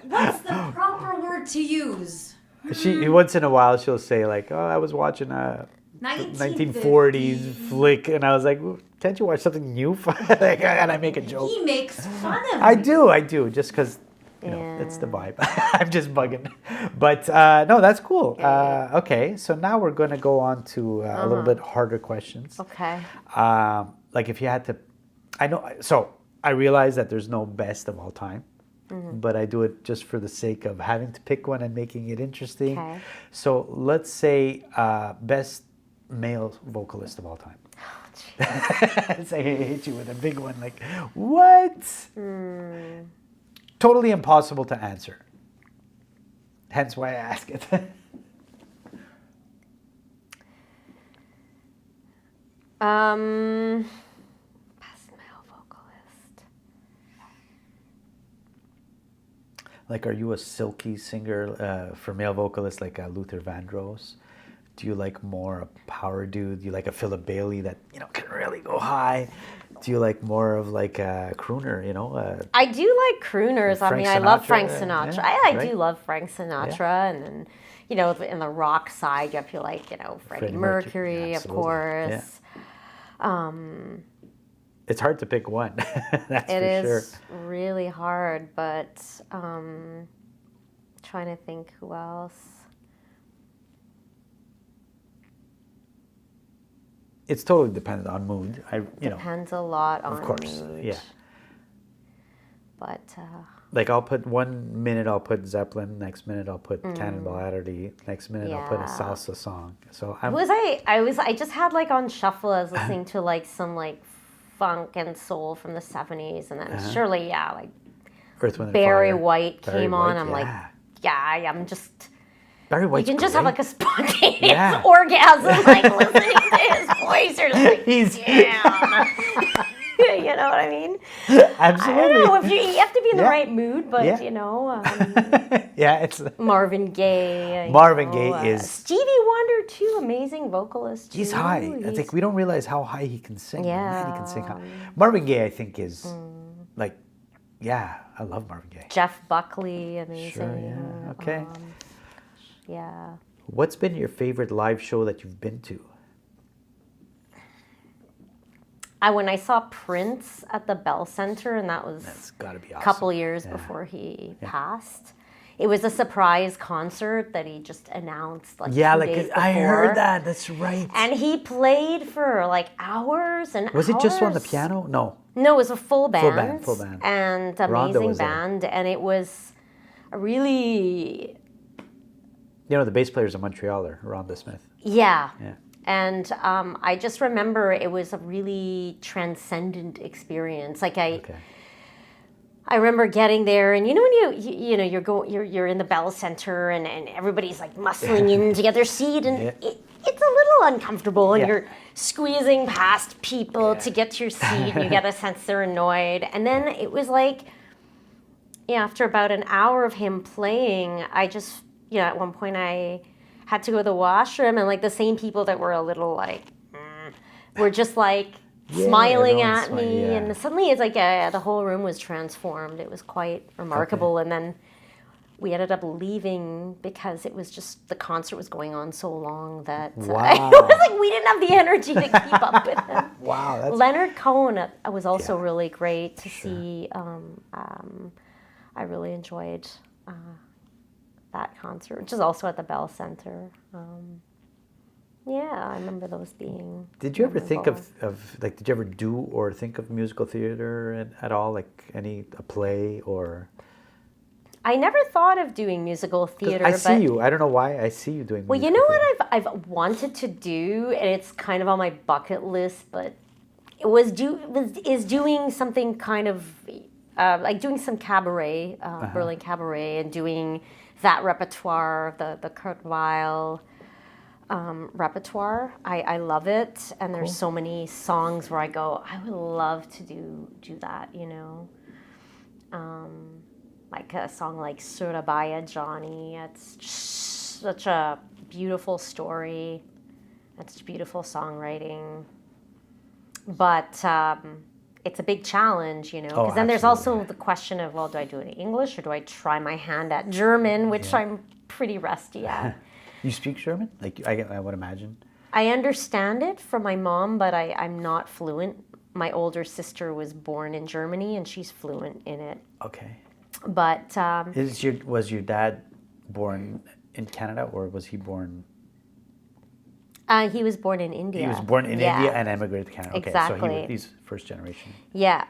What's the proper word to use? She once in a while she'll say like, "Oh, I was watching a 1940s flick," and I was like, "Well, can't you watch something new?" Like, and I make a joke. He makes fun of I me. do, just because. You know, it's the Yeah. vibe. I'm just bugging, but no, that's cool. Okay, so now we're gonna go on to a little bit harder questions. Okay. Like if you had to, I know. So I realize that there's no best of all time, but I do it just for the sake of having to pick one and making it interesting. Okay. So let's say best male vocalist of all time. Say I hit you with a big one. Like what? Totally impossible to answer. Hence why I ask it. Best male vocalist. Like, are you a silky singer for male vocalists like Luther Vandross? Do you like more a power dude? Do you like a Philip Bailey that, you know, can really go high? Do you like more of like a crooner, you know? I do like crooners. I Frank mean, I love Sinatra, Frank yeah, Sinatra. I right? do love Frank Sinatra. And then, you know, in the rock side, you have to like, you know, Freddie Mercury, of absolutely, course. It's hard to pick one. That's It for is really hard, but trying to think who else. It's totally dependent on mood. Depends a lot on of course, mood. yeah. But Like I'll put 1 minute I'll put Zeppelin, next minute I'll put Cannonball Adderley, next minute I'll put a Yeah. salsa song. So I just had like on shuffle. I was listening to like some like funk and soul from the 70s, and then surely like Earth, Wind, and Barry Fire. White Barry came on. White, I'm like, yeah. I'm just. Barry You White's can just have great. like a spontaneous Yeah. orgasm, like listening to his voice. You're just like, He's- damn. You know what I mean? Absolutely. I don't know if you have to be in the Yeah. right mood, but Yeah. you know, Yeah, it's Marvin Gaye. Marvin Gaye is- Stevie Wonder too, amazing vocalist. he's too. high. I He's- think we don't realize how high he can sing. Man, he can sing high. Yeah. Marvin Gaye, I think, is like, yeah, I love Marvin Gaye. Jeff Buckley, amazing. Sure, yeah. Okay. Yeah. What's been your favorite live show that you've been to? When I saw Prince at the Bell Center, and that was That's got to be awesome. a couple years Yeah. before he passed. It was a surprise concert that he just announced like Yeah, 2 like days I before. heard that. That's right. And he played for like hours and Was it just on the hours. piano? No. No, it was a full band. Full band. And Rhonda amazing was there. band. And it was a really, You know, the bass player's a Montrealer, Rhonda Smith. yeah. Yeah. And I just remember it was a really transcendent experience. Like Okay. I remember getting there, and you know when you know you're in the Bell Center, and everybody's like muscling in to get their seat, and it's a little uncomfortable, and you're squeezing past people to get to your seat, and you get a sense they're annoyed, and then it was like, after about an hour of him playing, I just at one point I had to go to the washroom, and like the same people that were a little like were just like smiling at me, and suddenly it's like the whole room was transformed. It was quite remarkable. And then we ended up leaving because it was just the concert was going on so long that it was like we didn't have the energy to keep up with him. Wow, Leonard Cohen was also really great to see. I really enjoyed that concert, which is also at the Bell Center. I remember those being. Did you ever think memorable. of like? Did you ever do or think of musical theater at all? Like a play or? I never thought of doing musical 'Cause theater. I but, see you. I don't know why I see you doing. Well, you musical know theater. what I've wanted to do, and it's kind of on my bucket list, but is doing something kind of like doing some cabaret, Berlin cabaret, and doing that repertoire, the Kurt Weill repertoire. I love it, and there's so many songs where I go, I would love to do that, like a song like Surabaya Johnny. It's just such a beautiful story. It's beautiful songwriting, but it's a big challenge, because then there's also the question of, well, do I do it in English or do I try my hand at German, which I'm pretty rusty at. You speak German? Like I would imagine. I understand it from my mom, but I'm not fluent. My older sister was born in Germany, and she's fluent in it. Okay. But Was your dad born in Canada, or was he born? he was born in India. He was born in India and emigrated to Canada. Okay, Exactly. so he's first generation. Yeah.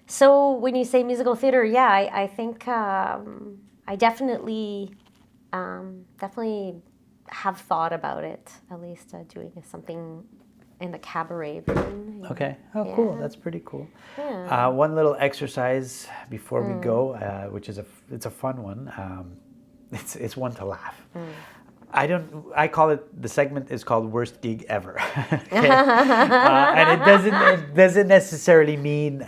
So when you say musical theater, I think I definitely have thought about it, at least doing something in the cabaret vein. Okay. Oh, cool. That's pretty cool. Yeah. One little exercise before we go, which is it's a fun one. It's one to laugh. I call it, the segment is called Worst Gig Ever. And it doesn't necessarily mean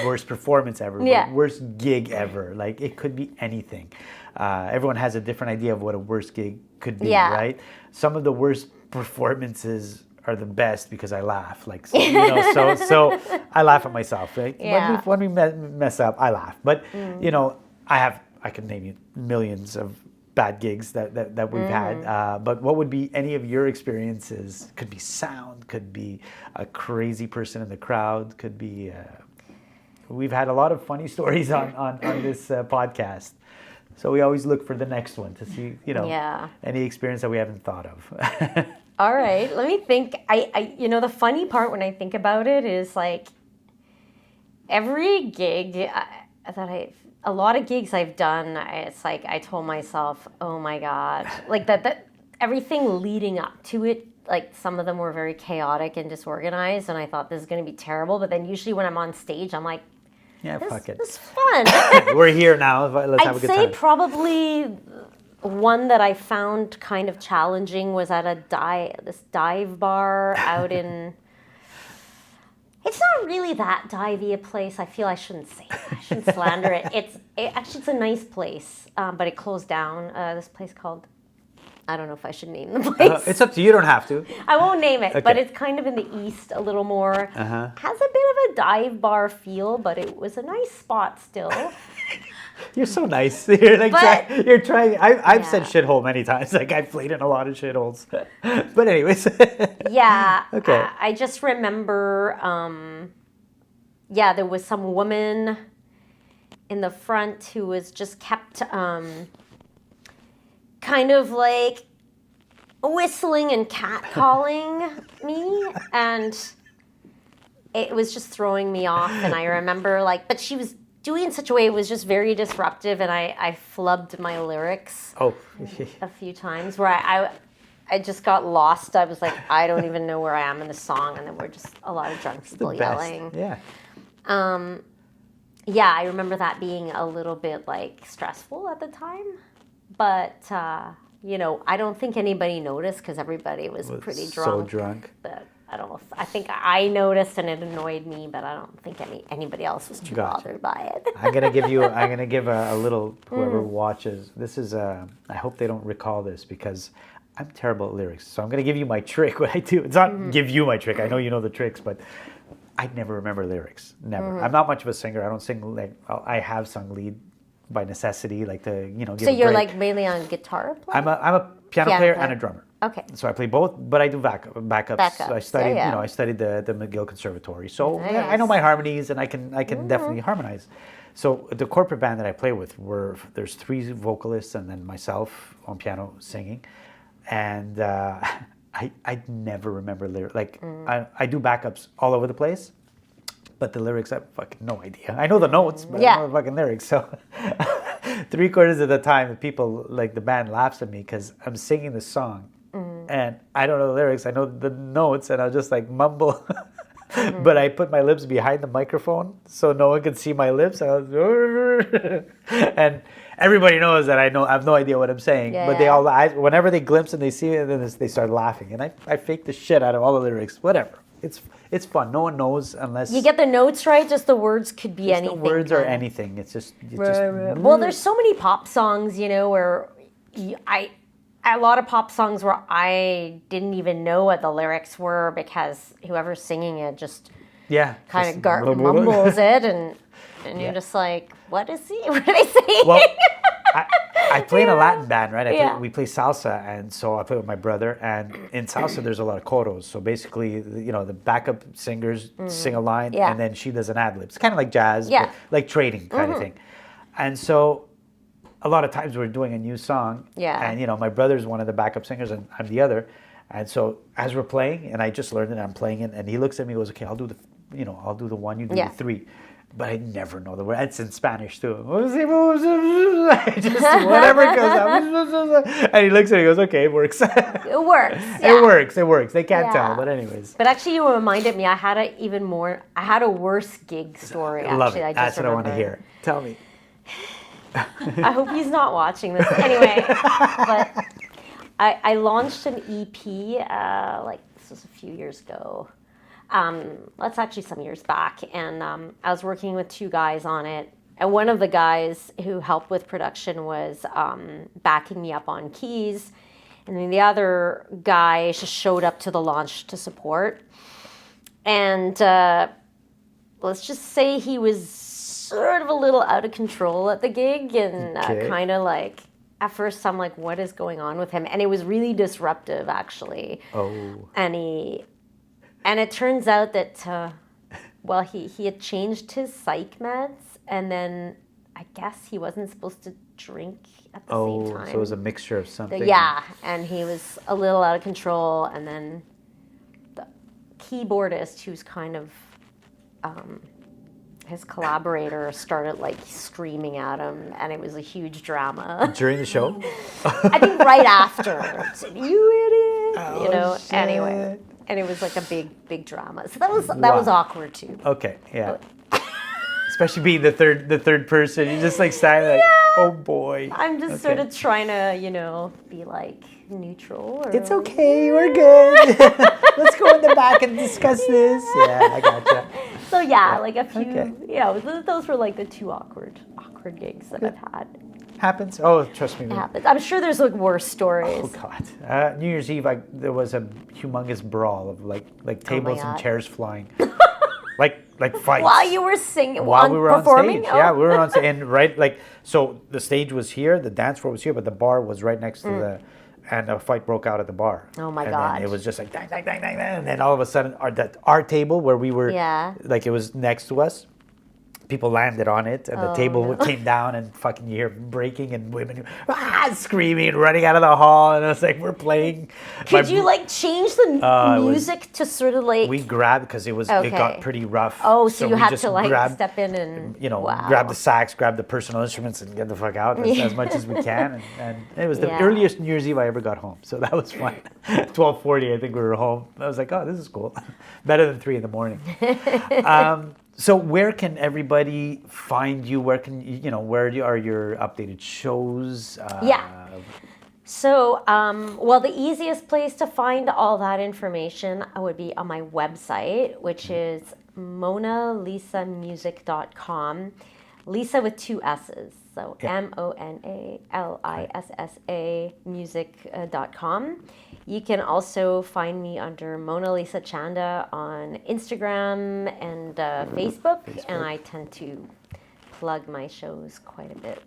worst performance ever, but worst gig ever. Like it could be anything. Everyone has a different idea of what a worst gig could be, right? Some of the worst performances are the best because I laugh. Like so I laugh at myself, right? Yeah. When we mess up, I laugh. But I can name you millions of bad gigs that we've had. But what would be any of your experiences? Could be sound, could be a crazy person in the crowd, could be. We've had a lot of funny stories on this podcast. So we always look for the next one to see, any experience that we haven't thought of. All right, let me think. The funny part when I think about it is like every gig a lot of gigs I've done, it's like I told myself, oh my God, like that everything leading up to it, like some of them were very chaotic and disorganized, and I thought this is going to be terrible. But then usually when I'm on stage, I'm like, fuck it. This is fun. We're here now. Let's have a good time. I'd say probably one that I found kind of challenging was at this dive bar out in. It's not really that divey a place. I feel I shouldn't say that. I shouldn't slander it. It's a nice place, but it closed down. This place called, I don't know if I should name the place. It's up to you. You don't have to. I won't name it, Okay. but it's kind of in the east a little more. Has a bit of a dive bar feel, but it was a nice spot still. You're so nice. You're like you're trying. I've said shithole many times. Like I've played in a lot of shitholes. But anyways. Yeah. Okay. I just remember. There was some woman in the front who was just kept kind of like whistling and catcalling me, and it was just throwing me off. And I remember but she was doing it in such a way, it was just very disruptive, and I flubbed my lyrics a few times where I just got lost. I was like, I don't even know where I am in the song, and then we're just a lot of drunk people yelling. Yeah. yeah, I remember that being a little bit like stressful at the time, but you know, I don't think anybody noticed because everybody was pretty So drunk. drunk. But I don't know. I think I noticed and it annoyed me, but I don't think anybody else was too Gotcha. bothered by it. I'm gonna give a little, whoever watches. This is I hope they don't recall this because I'm terrible at lyrics. So I'm gonna give you my trick. What I do, it's not give you my trick. I know you know the tricks, but I never remember lyrics. Never. I'm not much of a singer. I don't sing like I have sung lead by necessity, like to give. So a you're break. like mainly on guitar play? I'm a piano player and a drummer. Okay. So I play both, but I do backups. Backups, I studied, yeah. I studied the McGill Conservatory, so Nice. I know my harmonies, and I can definitely harmonize. So the corporate band that I play with, there's 3 vocalists and then myself on piano singing, and I never remember lyrics. Like I do backups all over the place, but the lyrics I have fucking no idea. I know the notes, but I don't know the fucking lyrics. So 3/4 of the time, the people like the band laughs at me because I'm singing the song. And I don't know the lyrics. I know the notes, and I'll just like mumble. But I put my lips behind the microphone so no one can see my lips. And everybody knows that I have no idea what I'm saying. Yeah, but they yeah. all, whenever they glimpse and they see it, then they start laughing. And I fake the shit out of all the lyrics. Whatever. It's fun. No one knows unless You get the notes right, just the words could be just anything. the words or kinda. anything. It's just Well, there's so many pop songs, where a lot of pop songs where I didn't even know what the lyrics were because whoever's singing it just kind of mumbles it, and you're just like, what are they saying? Well, I play in a Latin band, right? We play salsa, and so I play with my brother. And in salsa, there's a lot of coros. So basically, the backup singers sing a line, and then she does an ad lib. It's kind of like jazz, but like trading kind of thing. And so a lot of times we're doing a new song, and my brother's one of the backup singers, and I'm the other. And so as we're playing, and I just learned it, I'm playing it, and he looks at me and goes, "Okay, I'll do the one, you do the 3." But I never know the word. It's in Spanish too. Just whatever comes out. And he looks at me and goes, "Okay, it works." It works. It works. They can't tell, but anyways. But actually, you reminded me. I had a worse gig story. I love Actually, it. That's what I want to hear. Tell me. I hope he's not watching this anyway. But I launched an EP this was a few years ago. That's actually some years back, and I was working with 2 guys on it. And one of the guys who helped with production was backing me up on keys, and then the other guy just showed up to the launch to support. And let's just say he was sort of a little out of control at the gig, and kind of like, at first I'm like, what is going on with him? And it was really disruptive, actually. Oh. And it turns out that, he had changed his psych meds, and then I guess he wasn't supposed to drink at the same time. So it was a mixture of something. Yeah, and he was a little out of control, and then the keyboardist, who's kind of his collaborator, started like screaming at him, and it was a huge drama. During the show? I think right after. You idiot! Oh, shit. Anyway. And it was like a big drama. So that was awkward too. Okay, yeah. Especially being the third person, you just like standing like, oh boy. I'm just sort of trying to, be like neutral. Or, It's okay, we're good. Let's go in the back and discuss this. Yeah, I gotcha. So like a few, those were like the 2 awkward gigs that I've had. Happens. Oh, trust me. It happens. I'm sure there's like worse stories. Oh God! New Year's Eve, there was a humongous brawl of like tables and chairs flying, like fights. While you were singing, while we were performing? on stage, yeah, we were on stage, and so the stage was here, the dance floor was here, but the bar was right next to and a fight broke out at the bar. Oh my God! God! And it was just like dang, dang, dang, dang, dang, and then all of a sudden, our table where we were, like it was next to us. People landed on it, and the table came down, and fucking you hear breaking, and women screaming, running out of the hall, and I was like, "We're playing." Could you like change the music to sort of like? We grabbed because it got pretty rough. Oh, so you we had just to like grabbed, step in and grab the sax, grab the personal instruments, and get the fuck out as much as we can. And it was the earliest New Year's Eve I ever got home, so that was fun. 12:40, I think we were home. I was like, "Oh, this is cool, better than 3 in the morning." So where can everybody find you? Where can are your updated shows? Yeah. So, well, the easiest place to find all that information would be on my website, which is monalissamusic.com. Lissa with 2 S's. So MONALISSA music.com. You can also find me under Mona Lissa Chanda on Instagram and Facebook, and I tend to plug my shows quite a bit.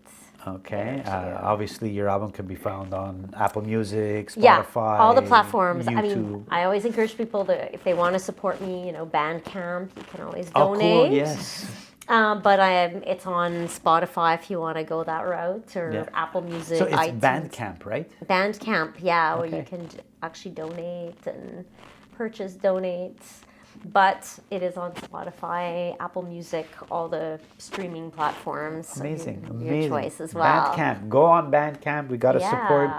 Okay. Obviously, your album can be found on Apple Music, Spotify, all the platforms. YouTube. I mean, I always encourage people to, if they want to support me, Bandcamp, you can always Oh, donate. cool. Yes. But it's on Spotify if you want to go that route, or Apple Music. So it's iTunes. Bandcamp, right? Bandcamp, yeah, where Okay. you can actually donate and purchase donates. But it is on Spotify, Apple Music, all the streaming platforms. So Amazing, your amazing. choice as well. Bandcamp. Go on Bandcamp. We got to support,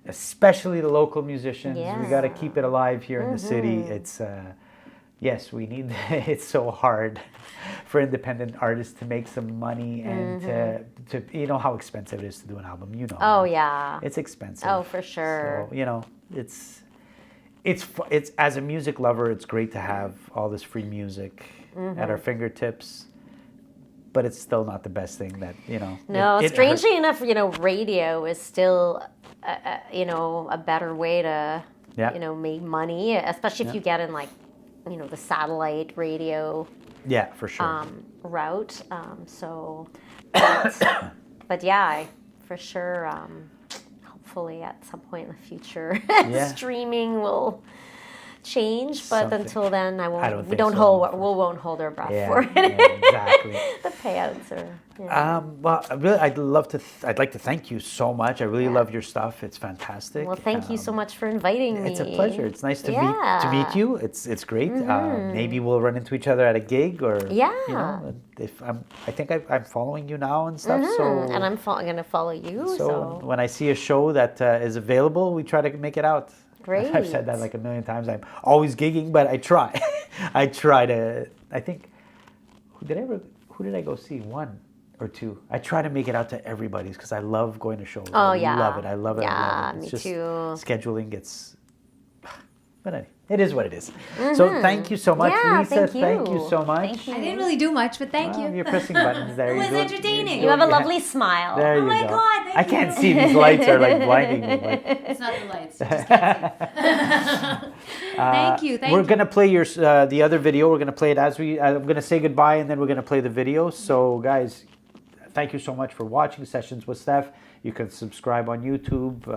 especially the local musicians. We got to keep it alive here in the city. It's yes, we need. It's so hard for independent artists to make some money and to how expensive it is to do an album. Oh yeah. It's expensive. Oh, for sure. So it's as a music lover, it's great to have all this free music at our fingertips. But it's still not the best thing that No, strangely enough, radio is still a better way to make money, especially if you get in the satellite radio Yeah, for sure. route. But yeah, for sure. Hopefully, at some point in the future, streaming will change. But Something. until then, I don't we think don't so. hold. We won't hold our breath for it. Exactly. The payouts are. Well, I'd like to thank you so much. I really love your stuff. It's fantastic. Well, thank you so much for inviting me. It's a pleasure. It's nice to meet you. It's great. Maybe we'll run into each other at a gig, or if I think I'm following you now and stuff. So and I'm going to follow you. So when I see a show that is available, we try to make it out. Great. I've said that like a million times. I'm always gigging, but I try. I try to. I think who did I go see? 1 or 2. I try to make it out to everybody's because I love going to shows. Oh, I yeah. love it. I love it. I love it. It's me just too. scheduling gets. But anyway, it is what it is. So thank you so much, Yeah, Lissa. thank you. So much. Thank you. I didn't really do much, but thank you. You're pressing buttons there. It was You're doing- entertaining. You have a Yeah. lovely smile. There you Oh my go. God, thank I can't you. see. These lights are like blinding me. But, It's not the lights. You just can't see. Thank you. we're gonna play your the other video. We're gonna play it as I'm gonna say goodbye, and then we're gonna play the video. So, guys, thank you so much for watching Sessions with Stef. You can subscribe on YouTube,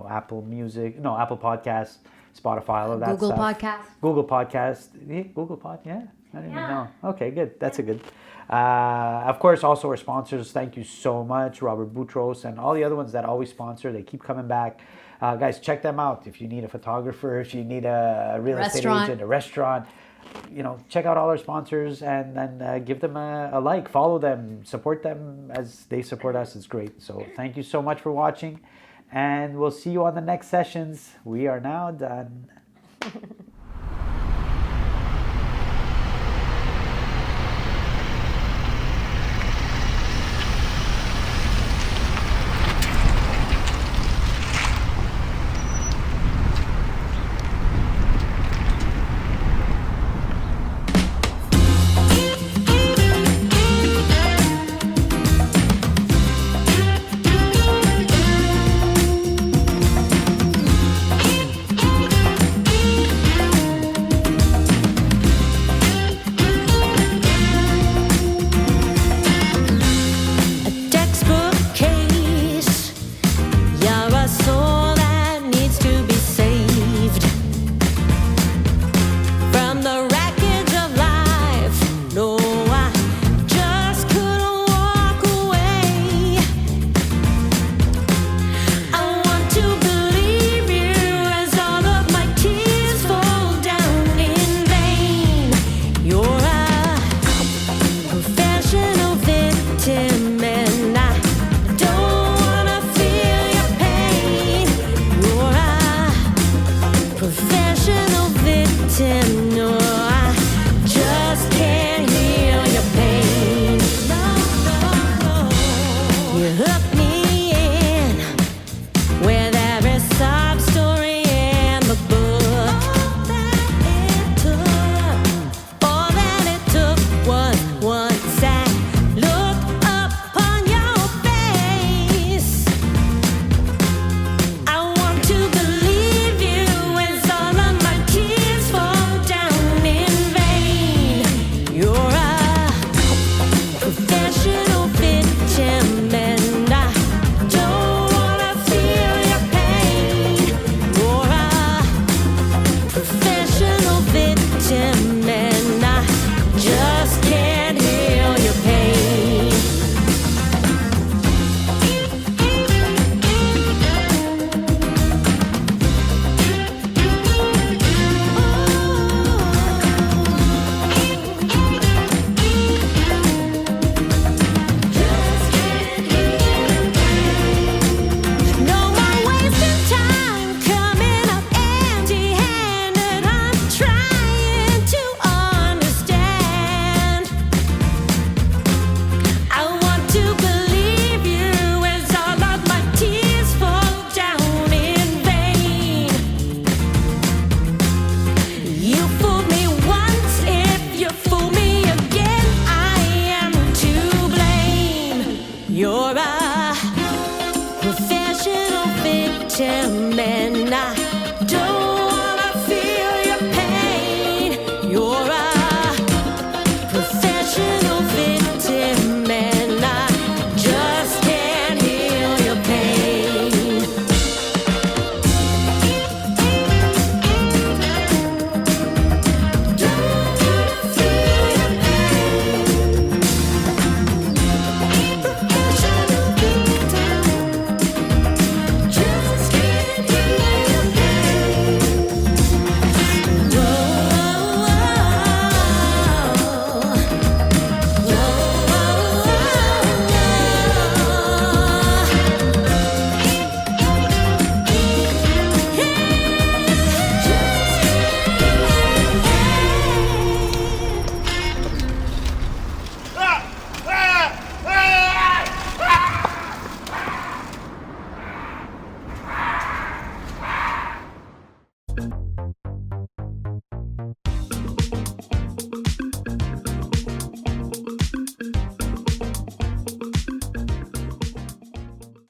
Apple Music, Apple Podcasts, Spotify, all of that Google stuff. Podcast. Google Podcast. Google Pod, yeah? I didn't even know. Okay, good. That's a good. Of course, also our sponsors. Thank you so much, Robert Boutros, and all the other ones that always sponsor. They keep coming back. Guys, check them out. If you need a photographer, if you need a real estate agent, a restaurant, check out all our sponsors and then give them a like, follow them, support them as they support us. It's great. So thank you so much for watching, and we'll see you on the next sessions. We are now done.